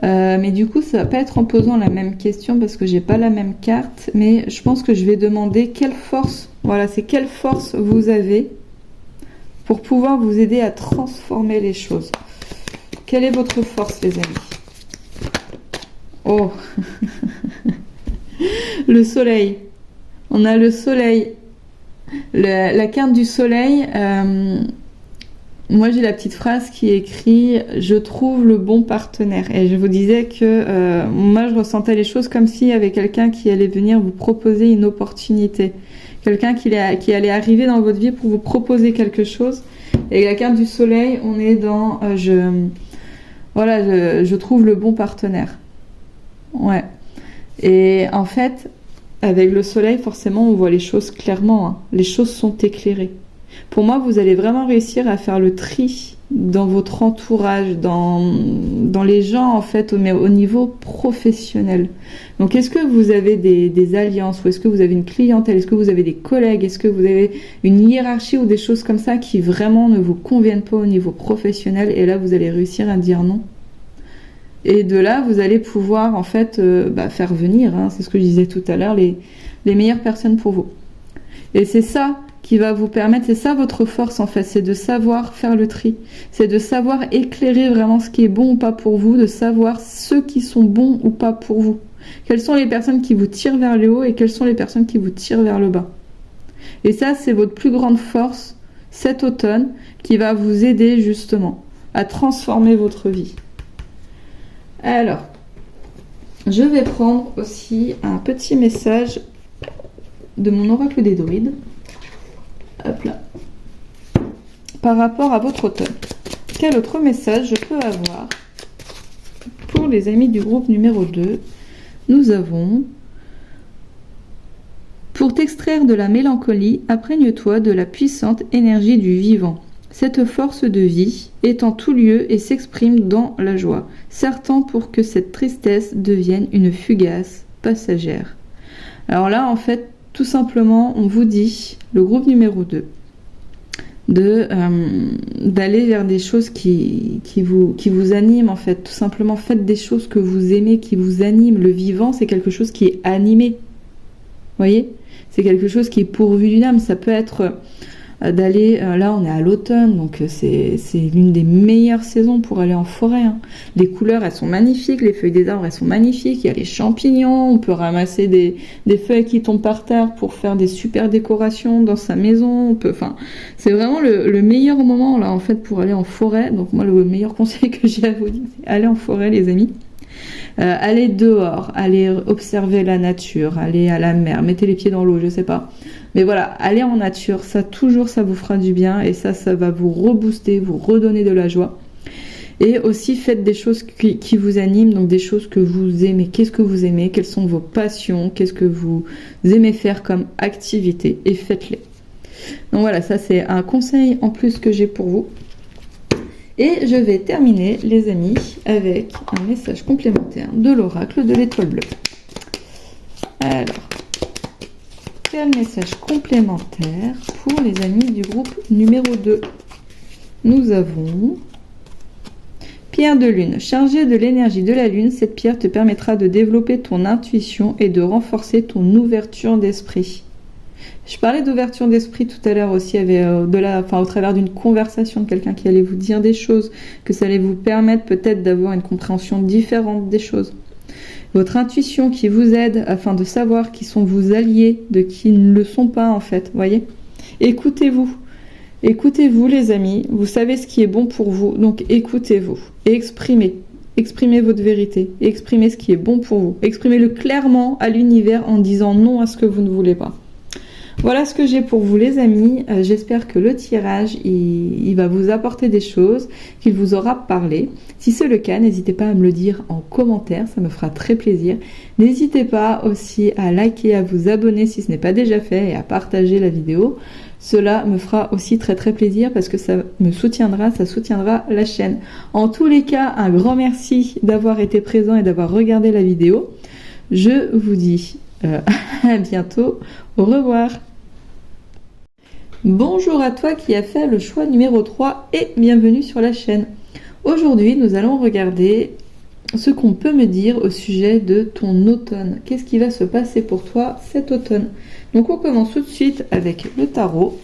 Mais du coup, ça va pas être en posant la même question parce que j'ai pas la même carte. Mais je pense que je vais demander quelle force, voilà, c'est quelle force vous avez pour pouvoir vous aider à transformer les choses. Quelle est votre force, les amis? Oh, le soleil. On a le soleil. La carte du soleil. Moi, j'ai la petite phrase qui écrit « Je trouve le bon partenaire ». Et je vous disais que moi, je ressentais les choses comme s'il y avait quelqu'un qui allait venir vous proposer une opportunité. Quelqu'un qui allait arriver dans votre vie pour vous proposer quelque chose. Et la carte du soleil, on est dans je trouve le bon partenaire. Ouais. Et en fait, avec le soleil, forcément, on voit les choses clairement. Hein. Les choses sont éclairées. Pour moi, vous allez vraiment réussir à faire le tri dans votre entourage, dans les gens, en fait, mais au niveau professionnel. Donc, est-ce que vous avez des alliances ou est-ce que vous avez une clientèle? Est-ce que vous avez des collègues? Est-ce que vous avez une hiérarchie ou des choses comme ça qui vraiment ne vous conviennent pas au niveau professionnel? Et là, vous allez réussir à dire non. Et de là, vous allez pouvoir, en fait, faire venir, hein, c'est ce que je disais tout à l'heure, les meilleures personnes pour vous. Et c'est ça qui va vous permettre, c'est ça votre force en fait, c'est de savoir faire le tri, c'est de savoir éclairer vraiment ce qui est bon ou pas pour vous, de savoir ceux qui sont bons ou pas pour vous. Quelles sont les personnes qui vous tirent vers le haut et quelles sont les personnes qui vous tirent vers le bas. Et ça, c'est votre plus grande force cet automne qui va vous aider justement à transformer votre vie. Alors, je vais prendre aussi un petit message de mon oracle des druides. Hop là. Par rapport à votre automne. Quel autre message je peux avoir pour les amis du groupe numéro 2? Nous avons: pour t'extraire de la mélancolie, imprègne-toi de la puissante énergie du vivant. Cette force de vie est en tout lieu et s'exprime dans la joie, certain pour que cette tristesse devienne une fugace passagère. Alors là, en fait, tout simplement, on vous dit, le groupe numéro 2, d'aller vers des choses qui vous animent, en fait. Tout simplement, faites des choses que vous aimez, qui vous animent. Le vivant, c'est quelque chose qui est animé. Vous voyez? C'est quelque chose qui est pourvu d'une âme. Ça peut être d'aller, là on est à l'automne, donc c'est l'une des meilleures saisons pour aller en forêt. Hein. Les couleurs, elles sont magnifiques, les feuilles des arbres, elles sont magnifiques, il y a les champignons, on peut ramasser des feuilles qui tombent par terre pour faire des super décorations dans sa maison. C'est vraiment le meilleur moment là en fait pour aller en forêt. Donc moi, le meilleur conseil que j'ai à vous dire, c'est aller en forêt, les amis. Allez dehors, allez observer la nature, allez à la mer, mettez les pieds dans l'eau, je sais pas. Mais voilà, allez en nature, ça vous fera du bien et ça va vous rebooster, vous redonner de la joie. Et aussi faites des choses qui vous animent, donc des choses que vous aimez. Qu'est-ce que vous aimez? Quelles sont vos passions? Qu'est-ce que vous aimez faire comme activité? Et faites-les. Donc voilà, ça c'est un conseil en plus que j'ai pour vous. Et je vais terminer, les amis, avec un message complémentaire de l'oracle de l'étoile bleue. Alors, quel message complémentaire pour les amis du groupe numéro 2? Nous avons pierre de lune. Chargée de l'énergie de la lune, cette pierre te permettra de développer ton intuition et de renforcer ton ouverture d'esprit. Je parlais d'ouverture d'esprit tout à l'heure aussi, au travers d'une conversation de quelqu'un qui allait vous dire des choses, que ça allait vous permettre peut-être d'avoir une compréhension différente des choses. Votre intuition qui vous aide afin de savoir qui sont vos alliés, de qui ne le sont pas en fait, voyez. Écoutez-vous. Écoutez-vous les amis, vous savez ce qui est bon pour vous, donc écoutez-vous et exprimez. Exprimez votre vérité, exprimez ce qui est bon pour vous. Exprimez-le clairement à l'univers en disant non à ce que vous ne voulez pas. Voilà ce que j'ai pour vous les amis, j'espère que le tirage il va vous apporter des choses, qu'il vous aura parlé. Si c'est le cas, n'hésitez pas à me le dire en commentaire, ça me fera très plaisir. N'hésitez pas aussi à liker, à vous abonner si ce n'est pas déjà fait et à partager la vidéo. Cela me fera aussi très très plaisir parce que ça me soutiendra, ça soutiendra la chaîne. En tous les cas, un grand merci d'avoir été présent et d'avoir regardé la vidéo. Je vous dis à bientôt, au revoir. Bonjour à toi qui as fait le choix numéro 3 et bienvenue sur la chaîne. Aujourd'hui, nous allons regarder ce qu'on peut me dire au sujet de ton automne. Qu'est-ce qui va se passer pour toi cet automne? Donc on commence tout de suite avec le tarot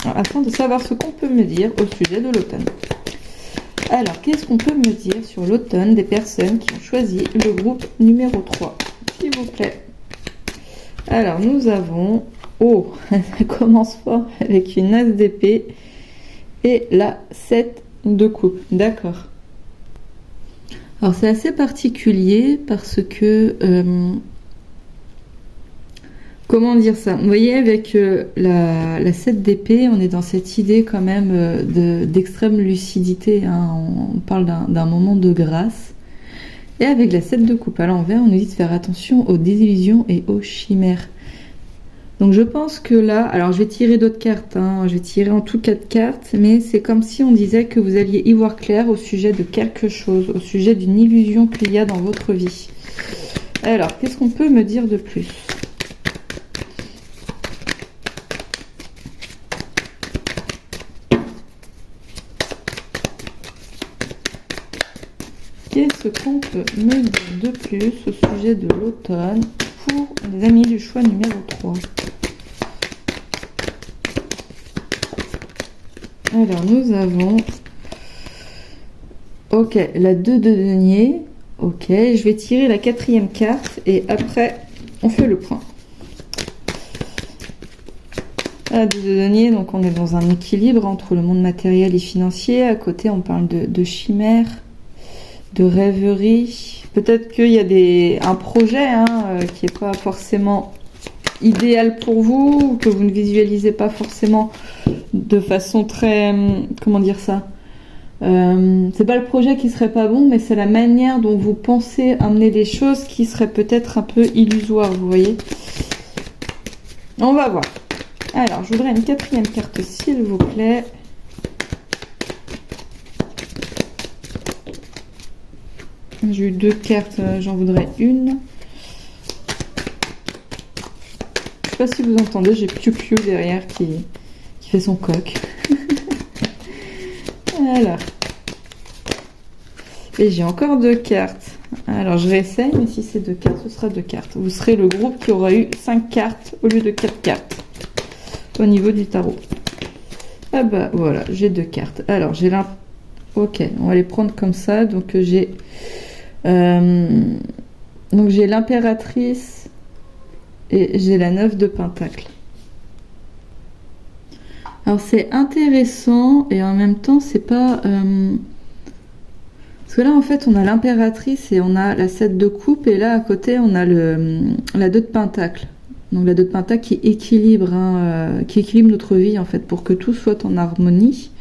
afin de savoir ce qu'on peut me dire au sujet de l'automne. Alors, qu'est-ce qu'on peut me dire sur l'automne des personnes qui ont choisi le groupe numéro 3, s'il vous plaît? Alors, nous avons... Oh, ça commence fort avec une as d'épée et la 7 de coupe. D'accord. Alors, c'est assez particulier parce que... comment dire ça? Vous voyez, avec la 7 d'épée, on est dans cette idée quand même d'extrême lucidité. Hein. On parle d'un moment de grâce. Et avec la 7 de coupe à l'envers, on nous dit de faire attention aux désillusions et aux chimères. Donc je pense que là, alors je vais tirer d'autres cartes, hein, je vais tirer en tout 4 cartes, mais c'est comme si on disait que vous alliez y voir clair au sujet de quelque chose, au sujet d'une illusion qu'il y a dans votre vie. Alors, qu'est-ce qu'on peut me dire de plus? Qu'est-ce qu'on peut me dire de plus au sujet de l'automne pour les amis du choix numéro 3? Alors, nous avons... Ok, la 2 de denier. Ok, je vais tirer la 4e carte et après, on fait le point. La 2 de denier, donc on est dans un équilibre entre le monde matériel et financier. À côté, on parle de chimère, de rêverie. Peut-être qu'il y a un projet qui n'est pas forcément idéal pour vous, ou que vous ne visualisez pas forcément de façon très... Comment dire ça? C'est pas le projet qui serait pas bon, mais c'est la manière dont vous pensez amener les choses qui serait peut-être un peu illusoire, vous voyez. On va voir. Alors, je voudrais une 4e carte, s'il vous plaît. J'ai eu 2 cartes, j'en voudrais une. Je sais pas si vous entendez, j'ai Piu Piu derrière qui fait son coq. Alors. Et j'ai encore 2 cartes. Alors je réessaye, mais si c'est 2 cartes, ce sera 2 cartes. Vous serez le groupe qui aura eu 5 cartes au lieu de 4 cartes au niveau du tarot. Ah bah voilà, j'ai 2 cartes. Alors j'ai Ok, on va les prendre comme ça. Donc j'ai l'impératrice et j'ai la 9 de pentacle. Alors c'est intéressant et en même temps c'est pas... Parce que là en fait on a l'impératrice et on a la 7 de coupe et là à côté on a la 2 de pentacle. Donc la 2 de pentacle qui équilibre notre vie en fait pour que tout soit en harmonie.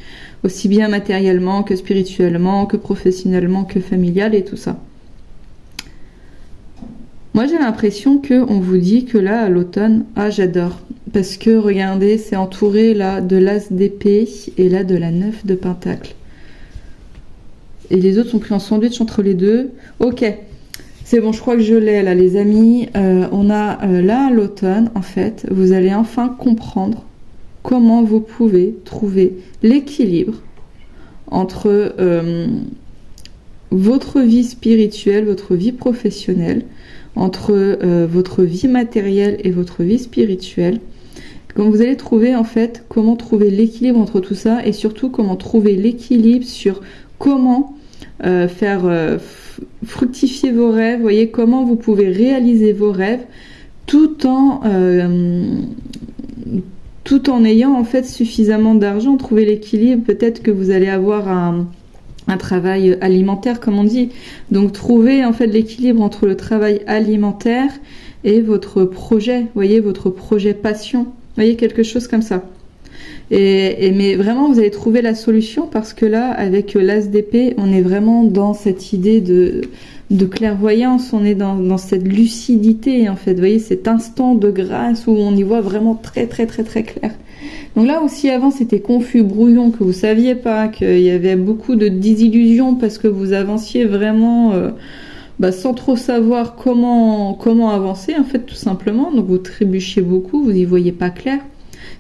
aussi bien matériellement que spirituellement, que professionnellement, que familial et tout ça. Moi, j'ai l'impression qu'on vous dit que là, à l'automne, ah, j'adore. Parce que, regardez, c'est entouré là de l'as d'épée et là de la 9 de pentacle. Et les autres sont pris en sandwich entre les deux. Ok, c'est bon, je crois que je l'ai là, les amis. On a là, à l'automne, en fait, vous allez enfin comprendre comment vous pouvez trouver l'équilibre entre votre vie spirituelle, votre vie professionnelle, entre votre vie matérielle et votre vie spirituelle. Comme vous allez trouver en fait comment trouver l'équilibre entre tout ça et surtout comment trouver l'équilibre sur comment faire fructifier vos rêves, voyez comment vous pouvez réaliser vos rêves tout en ayant en fait suffisamment d'argent, trouver l'équilibre. Peut-être que vous allez avoir un travail alimentaire comme on dit, donc trouver en fait l'équilibre entre le travail alimentaire et votre projet, voyez, votre projet passion, voyez, quelque chose comme ça. Mais vraiment vous allez trouver la solution parce que là avec l'as d'épée on est vraiment dans cette idée de clairvoyance, on est dans cette lucidité en fait, vous voyez, cet instant de grâce où on y voit vraiment très très très très clair. Donc là aussi avant c'était confus, brouillon, que vous saviez pas, qu'il y avait beaucoup de désillusions parce que vous avanciez vraiment sans trop savoir comment avancer en fait tout simplement, donc vous trébuchiez beaucoup, vous y voyez pas clair,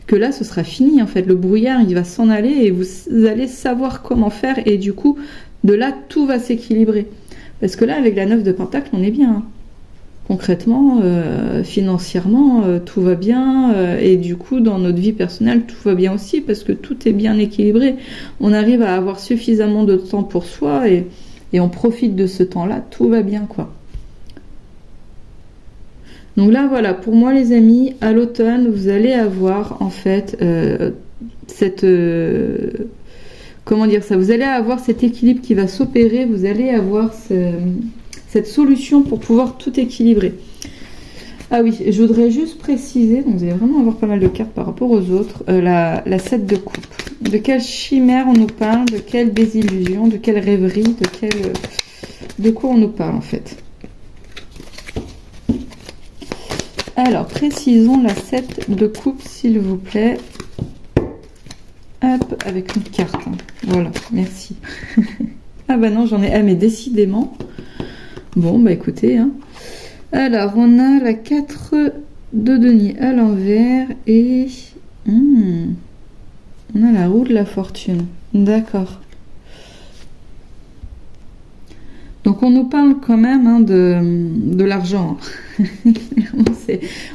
que là ce sera fini en fait, le brouillard il va s'en aller et vous allez savoir comment faire et du coup de là tout va s'équilibrer. Parce que là avec la 9 de pentacle on est bien, hein. Concrètement, financièrement, tout va bien et du coup dans notre vie personnelle tout va bien aussi parce que tout est bien équilibré. On arrive à avoir suffisamment de temps pour soi et on profite de ce temps-là, tout va bien quoi. Donc là voilà, pour moi les amis, à l'automne vous allez avoir en fait comment dire ça, vous allez avoir cet équilibre qui va s'opérer, vous allez avoir cette solution pour pouvoir tout équilibrer. Ah oui, je voudrais juste préciser, donc vous allez vraiment avoir pas mal de cartes par rapport aux autres, la 7 de coupe. De quelle chimère on nous parle, de quelle désillusion, de quelle rêverie, de quoi on nous parle en fait. Alors, précisons la 7 de coupe s'il vous plaît. Hop, avec une carte. Voilà, merci. Ah bah non, j'en ai... Ah mais décidément... Bon, bah écoutez, hein. Alors, on a la 4 de denier à l'envers et... on a la roue de la fortune. D'accord. Donc, on nous parle quand même hein, de l'argent.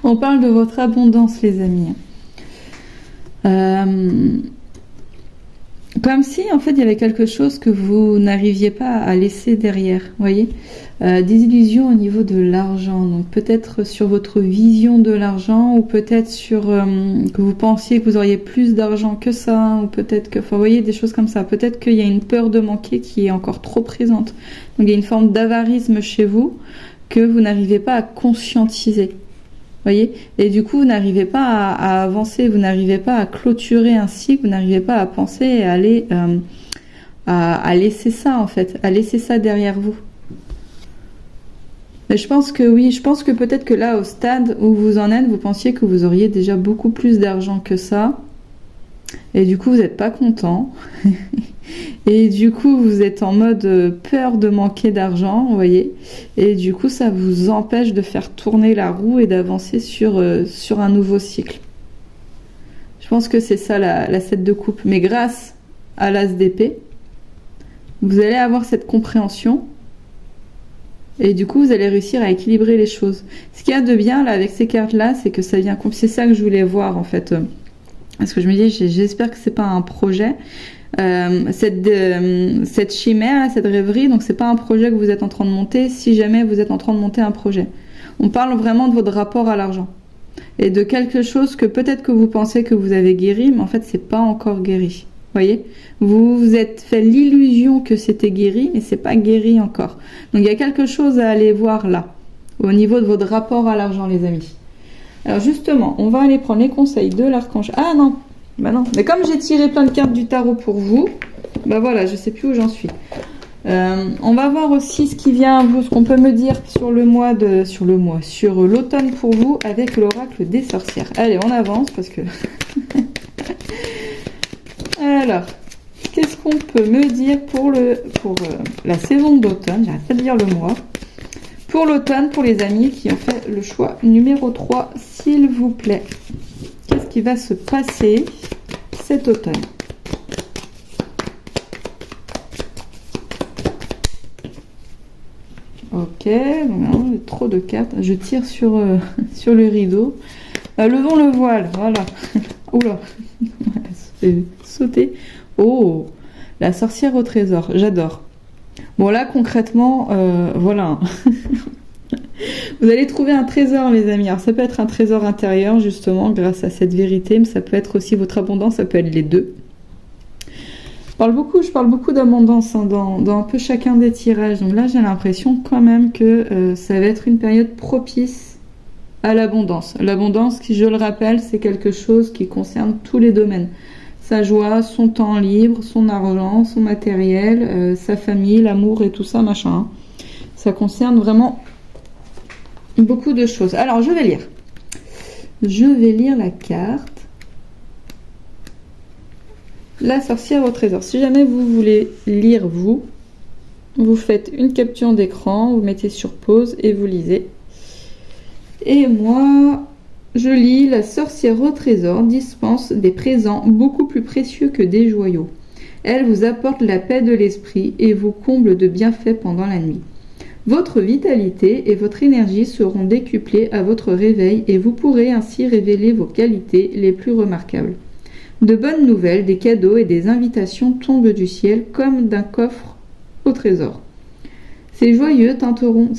On parle de votre abondance, les amis. Comme si, en fait, il y avait quelque chose que vous n'arriviez pas à laisser derrière, vous voyez, des illusions au niveau de l'argent, donc peut-être sur votre vision de l'argent, ou peut-être sur que vous pensiez que vous auriez plus d'argent que ça, ou peut-être que, enfin, vous voyez, des choses comme ça, peut-être qu'il y a une peur de manquer qui est encore trop présente, donc il y a une forme d'avarisme chez vous que vous n'arrivez pas à conscientiser. Voyez, et du coup vous n'arrivez pas à avancer, vous n'arrivez pas à clôturer un cycle, vous n'arrivez pas à penser et à aller à laisser ça en fait, à laisser ça derrière vous. Mais je pense que oui, je pense que peut-être que là au stade où vous en êtes, vous pensiez que vous auriez déjà beaucoup plus d'argent que ça, et du coup vous n'êtes pas content. Et du coup, vous êtes en mode peur de manquer d'argent, vous voyez. Et du coup, ça vous empêche de faire tourner la roue et d'avancer sur un nouveau cycle. Je pense que c'est ça la 7 de coupe. Mais grâce à l'as d'épée, vous allez avoir cette compréhension. Et du coup, vous allez réussir à équilibrer les choses. Ce qu'il y a de bien là avec ces cartes-là, c'est que ça vient... C'est ça que je voulais voir en fait. Parce que je me dis, j'espère que c'est pas un projet... cette chimère, cette rêverie, donc c'est pas un projet que vous êtes en train de monter si jamais vous êtes en train de monter un projet. On parle vraiment de votre rapport à l'argent et de quelque chose que peut-être que vous pensez que vous avez guéri, mais en fait c'est pas encore guéri. Voyez, vous vous êtes fait l'illusion que c'était guéri, mais c'est pas guéri encore. Donc il y a quelque chose à aller voir là, au niveau de votre rapport à l'argent, les amis. Alors justement, on va aller prendre les conseils de l'archange. Ah non. Bah non. Mais comme j'ai tiré plein de cartes du tarot pour vous, bah voilà, je sais plus où j'en suis. On va voir aussi ce qui vient à vous, ce qu'on peut me dire sur l'automne pour vous avec l'oracle des sorcières. Allez, on avance parce que... Alors, qu'est-ce qu'on peut me dire pour la saison d'automne? J'arrête pas de dire le mois. Pour l'automne, pour les amis qui ont fait le choix numéro 3, s'il vous plaît. Qu'est-ce qui va se passer cet automne? Ok, non, trop de cartes. Je tire sur le rideau. Levons le voile, voilà. Oula, sauter. Oh, la sorcière au trésor, j'adore. Bon là, concrètement, voilà. Vous allez trouver un trésor, les amis. Alors ça peut être un trésor intérieur, justement, grâce à cette vérité, mais ça peut être aussi votre abondance, ça peut être les deux. Je parle beaucoup d'abondance hein, dans un peu chacun des tirages. Donc là, j'ai l'impression quand même que ça va être une période propice à l'abondance. L'abondance, qui, je le rappelle, c'est quelque chose qui concerne tous les domaines. Sa joie, son temps libre, son argent, son matériel, sa famille, l'amour et tout ça, machin. Hein. Ça concerne vraiment beaucoup de choses. Alors, je vais lire. Je vais lire la carte. La sorcière au trésor. Si jamais vous voulez lire vous faites une capture d'écran, vous mettez sur pause et vous lisez. Et moi, je lis. La sorcière au trésor dispense des présents beaucoup plus précieux que des joyaux. Elle vous apporte la paix de l'esprit et vous comble de bienfaits pendant la nuit. Votre vitalité et votre énergie seront décuplées à votre réveil et vous pourrez ainsi révéler vos qualités les plus remarquables. De bonnes nouvelles, des cadeaux et des invitations tombent du ciel comme d'un coffre au trésor. Ces joyaux teinteront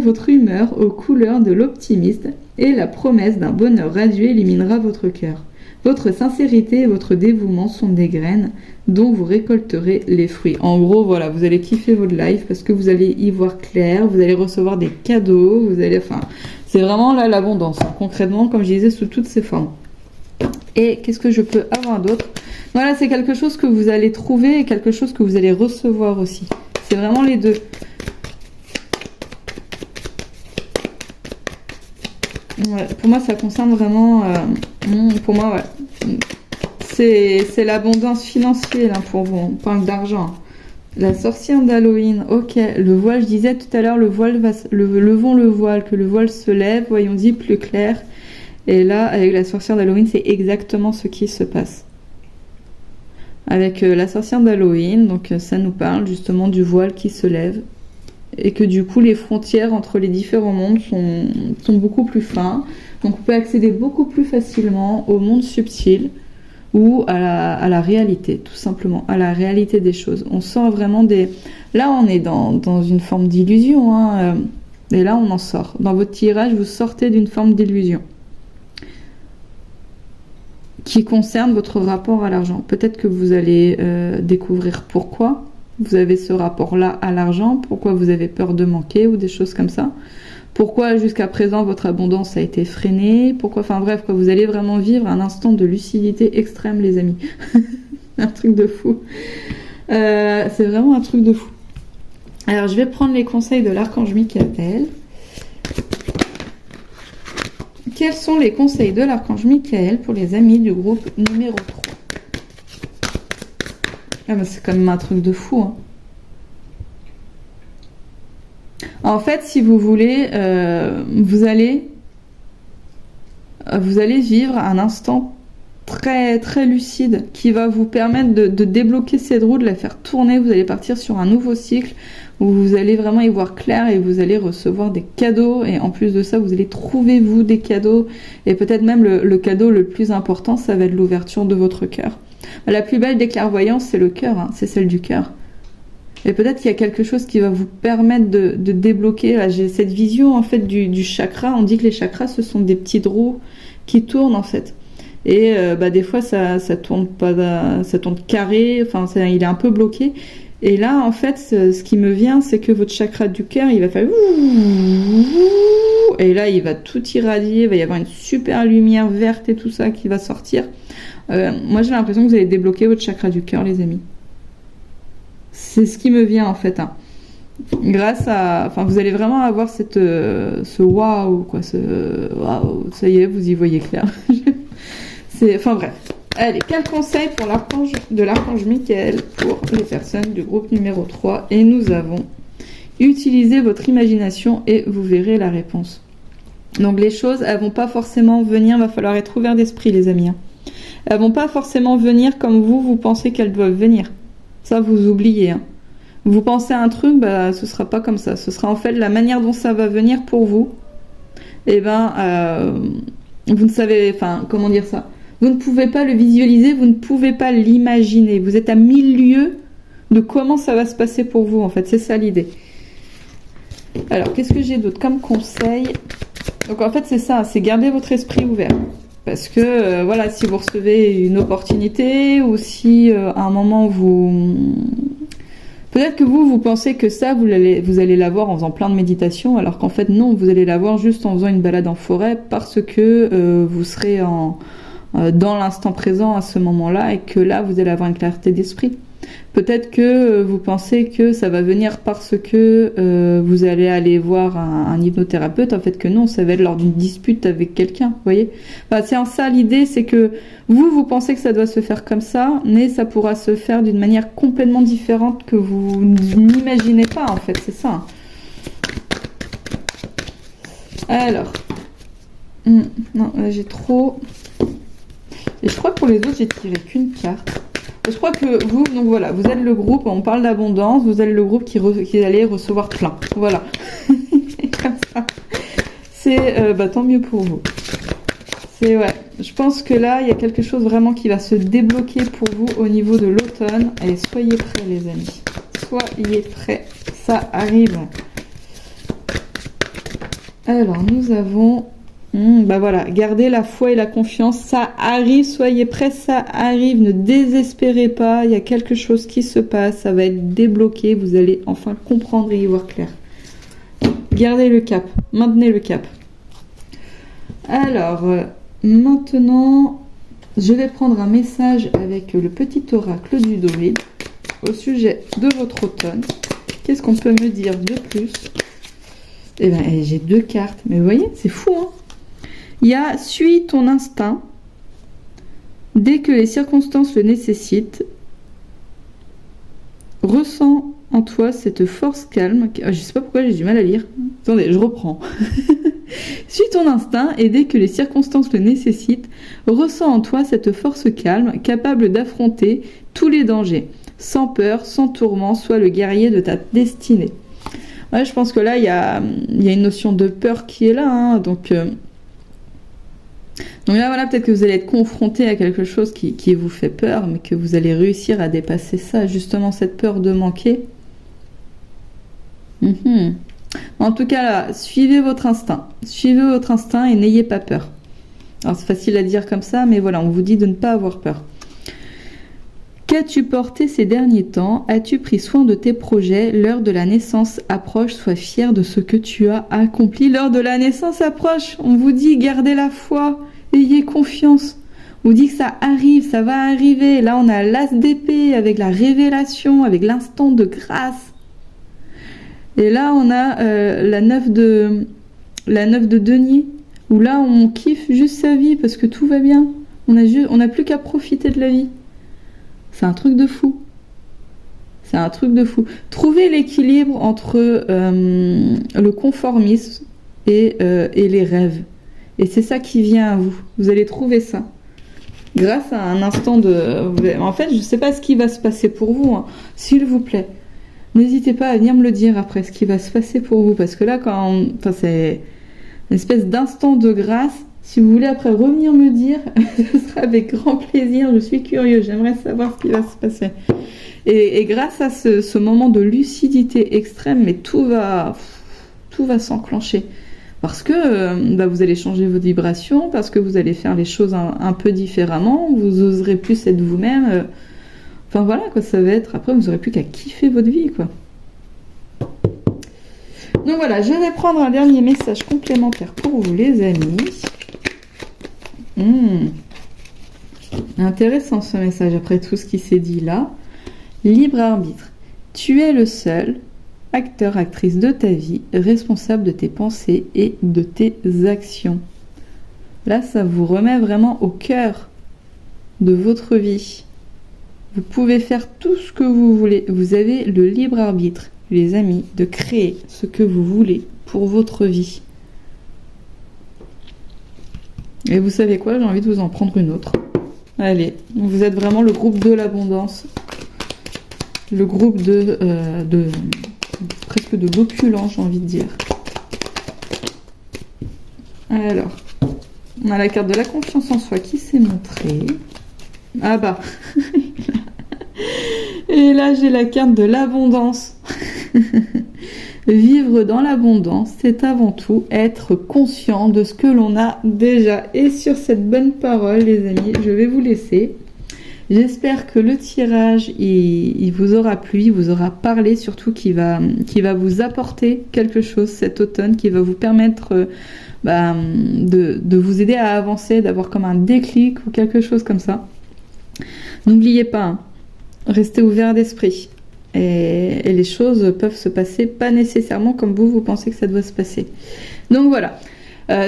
votre humeur aux couleurs de l'optimiste et la promesse d'un bonheur radieux illuminera votre cœur. Votre sincérité et votre dévouement sont des graines dont vous récolterez les fruits. En gros, voilà, vous allez kiffer votre life parce que vous allez y voir clair, vous allez recevoir des cadeaux, c'est vraiment là l'abondance, hein, concrètement, comme je disais, sous toutes ses formes. Et qu'est-ce que je peux avoir d'autre? Voilà, c'est quelque chose que vous allez trouver et quelque chose que vous allez recevoir aussi. C'est vraiment les deux. Ouais, pour moi, ça concerne vraiment... pour moi, ouais. C'est l'abondance financière là, pour vous. On parle d'argent. La sorcière d'Halloween. Ok, le voile, je disais tout à l'heure, levons le voile, que le voile se lève, voyons-y plus clair. Et là, avec la sorcière d'Halloween, c'est exactement ce qui se passe. Avec la sorcière d'Halloween, donc ça nous parle justement du voile qui se lève. Et que du coup, les frontières entre les différents mondes sont beaucoup plus fins. Donc on peut accéder beaucoup plus facilement au monde subtil ou à la réalité, tout simplement, à la réalité des choses. On sent vraiment des... Là, on est dans une forme d'illusion, hein, et là, on en sort. Dans votre tirage, vous sortez d'une forme d'illusion qui concerne votre rapport à l'argent. Peut-être que vous allez découvrir pourquoi vous avez ce rapport-là à l'argent, pourquoi vous avez peur de manquer ou des choses comme ça. Pourquoi jusqu'à présent votre abondance a été freinée, pourquoi, enfin bref, quoi, vous allez vraiment vivre un instant de lucidité extrême, les amis. Un truc de fou. C'est vraiment un truc de fou. Alors je vais prendre les conseils de l'archange Michael. Quels sont les conseils de l'archange Michael pour les amis du groupe numéro 3? Ah bah c'est quand même un truc de fou, hein. En fait, si vous voulez, vous allez vivre un instant très très lucide qui va vous permettre de débloquer cette roue, de la faire tourner. Vous allez partir sur un nouveau cycle où vous allez vraiment y voir clair et vous allez recevoir des cadeaux. Et en plus de ça, vous allez trouver vous des cadeaux. Et peut-être même le cadeau le plus important, ça va être l'ouverture de votre cœur. La plus belle des clairvoyances, c'est le cœur, hein, c'est celle du cœur. Et peut-être qu'il y a quelque chose qui va vous permettre de débloquer. Là, j'ai cette vision en fait du chakra. On dit que les chakras, ce sont des petites roues qui tournent en fait. Et des fois, ça tourne pas, ça tourne carré. Enfin, il est un peu bloqué. Et là, en fait, ce qui me vient, c'est que votre chakra du cœur, il va faire... Et là, il va tout irradier, il va y avoir une super lumière verte et tout ça qui va sortir. Moi, j'ai l'impression que vous allez débloquer votre chakra du cœur, les amis. C'est ce qui me vient, en fait. Hein. Grâce à... Enfin, vous allez vraiment avoir ce waouh, quoi. Ce waouh, ça y est, vous y voyez clair. Enfin, bref. Allez, quel conseil pour l'archange Michael pour les personnes du groupe numéro 3? Et nous avons utilisé votre imagination et vous verrez la réponse. Donc les choses, elles vont pas forcément venir, va falloir être ouvert d'esprit, les amis. Elles vont pas forcément venir comme vous pensez qu'elles doivent venir. Ça, vous oubliez. Hein. Vous pensez à un truc, bah, ce sera pas comme ça. Ce sera en fait la manière dont ça va venir pour vous. Et vous ne savez, enfin, comment dire ça? Vous ne pouvez pas le visualiser, vous ne pouvez pas l'imaginer. Vous êtes à 1000 lieues de comment ça va se passer pour vous, en fait. C'est ça l'idée. Alors, qu'est-ce que j'ai d'autre comme conseil? Donc, en fait, c'est ça, c'est garder votre esprit ouvert. Parce que, voilà, si vous recevez une opportunité ou si à un moment peut-être que vous pensez que ça, vous allez l'avoir en faisant plein de méditation, alors qu'en fait, non, vous allez l'avoir juste en faisant une balade en forêt parce que vous serez dans l'instant présent à ce moment-là et que là, vous allez avoir une clarté d'esprit. Peut-être que vous pensez que ça va venir parce que vous allez aller voir un hypnothérapeute, en fait que non, ça va être lors d'une dispute avec quelqu'un, vous voyez. Enfin, c'est en ça l'idée, c'est que vous pensez que ça doit se faire comme ça, mais ça pourra se faire d'une manière complètement différente que vous n'imaginez pas, en fait, c'est ça. Alors, non, là j'ai trop... Et je crois que pour les autres, j'ai tiré qu'une carte. Je crois que vous, donc voilà, vous êtes le groupe, on parle d'abondance, vous êtes le groupe qui allait recevoir plein. Voilà. Comme ça. C'est, tant mieux pour vous. C'est, ouais, je pense que là, il y a quelque chose vraiment qui va se débloquer pour vous au niveau de l'automne. Allez, soyez prêts, les amis. Soyez prêts. Ça arrive. Alors, nous avons... voilà, gardez la foi et la confiance, ça arrive, soyez prêts, ça arrive, ne désespérez pas, il y a quelque chose qui se passe, ça va être débloqué, vous allez enfin comprendre et y voir clair. Gardez le cap, maintenez le cap. Alors, maintenant, je vais prendre un message avec le petit oracle du Doré au sujet de votre automne. Qu'est-ce qu'on peut me dire de plus? Eh bien, j'ai 2 cartes, mais vous voyez, c'est fou, hein. Il y a « Suis ton instinct dès que les circonstances le nécessitent. Ressens en toi cette force calme. » Je ne sais pas pourquoi j'ai du mal à lire. Attendez, je reprends. « Suis ton instinct et dès que les circonstances le nécessitent, ressens en toi cette force calme, capable d'affronter tous les dangers. Sans peur, sans tourment, sois le guerrier de ta destinée. » Ouais, je pense que là, il y a une notion de peur qui est là. Hein, donc là, voilà, peut-être que vous allez être confronté à quelque chose qui vous fait peur, mais que vous allez réussir à dépasser ça, justement cette peur de manquer. En tout cas, là, suivez votre instinct. Suivez votre instinct et n'ayez pas peur. Alors, c'est facile à dire comme ça, mais voilà, on vous dit de ne pas avoir peur. Qu'as-tu porté ces derniers temps? As-tu pris soin de tes projets? L'heure de la naissance approche, sois fier de ce que tu as accompli. L'heure de la naissance approche, on vous dit gardez la foi, ayez confiance. On vous dit que ça arrive, ça va arriver. Là, on a l'as d'épée avec la révélation, avec l'instant de grâce. Et là, on a la 9 de denier, où là, on kiffe juste sa vie parce que tout va bien. On n'a plus qu'à profiter de la vie. C'est un truc de fou. C'est un truc de fou. Trouvez l'équilibre entre le conformisme et les rêves. Et c'est ça qui vient à vous. Vous allez trouver ça. Grâce à un instant de... En fait, je ne sais pas ce qui va se passer pour vous. Hein. S'il vous plaît, n'hésitez pas à venir me le dire après ce qui va se passer pour vous. Parce que là, c'est une espèce d'instant de grâce. Si vous voulez après revenir me dire, ce sera avec grand plaisir. Je suis curieuse, j'aimerais savoir ce qui va se passer. Et grâce à ce moment de lucidité extrême, mais tout va s'enclencher. Parce que vous allez changer votre vibration, parce que vous allez faire les choses un peu différemment, vous oserez plus être vous-même. Enfin voilà quoi, ça va être. Après, vous aurez plus qu'à kiffer votre vie quoi. Donc voilà, je vais prendre un dernier message complémentaire pour vous les amis. Intéressant ce message après tout ce qui s'est dit là. Libre arbitre. Tu es le seul acteur, actrice de ta vie, responsable de tes pensées et de tes actions. Là, ça vous remet vraiment au cœur de votre vie. Vous pouvez faire tout ce que vous voulez. Vous avez le libre arbitre, les amis, de créer ce que vous voulez pour votre vie. Et vous savez quoi? J'ai envie de vous en prendre une autre. Allez, vous êtes vraiment le groupe de l'abondance. Le groupe presque de l'opulence, j'ai envie de dire. Alors, on a la carte de la confiance en soi qui s'est montrée. Ah bah. Et là, j'ai la carte de l'abondance. Vivre dans l'abondance, c'est avant tout être conscient de ce que l'on a déjà. Et sur cette bonne parole, les amis, je vais vous laisser. J'espère que le tirage, il vous aura plu, il vous aura parlé, surtout qu'il va vous apporter quelque chose cet automne, qui va vous permettre de vous aider à avancer, d'avoir comme un déclic ou quelque chose comme ça. N'oubliez pas, hein, restez ouvert d'esprit. Et les choses peuvent se passer pas nécessairement comme vous pensez que ça doit se passer. Donc voilà.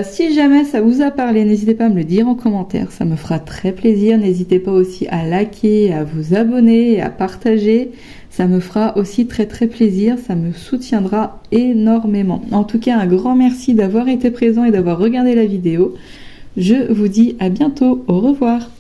Si jamais ça vous a parlé, n'hésitez pas à me le dire en commentaire, ça me fera très plaisir. N'hésitez pas aussi à liker, à vous abonner et à partager. Ça me fera aussi très très plaisir, ça me soutiendra énormément. En tout cas, un grand merci d'avoir été présent et d'avoir regardé la vidéo. Je vous dis à bientôt, au revoir.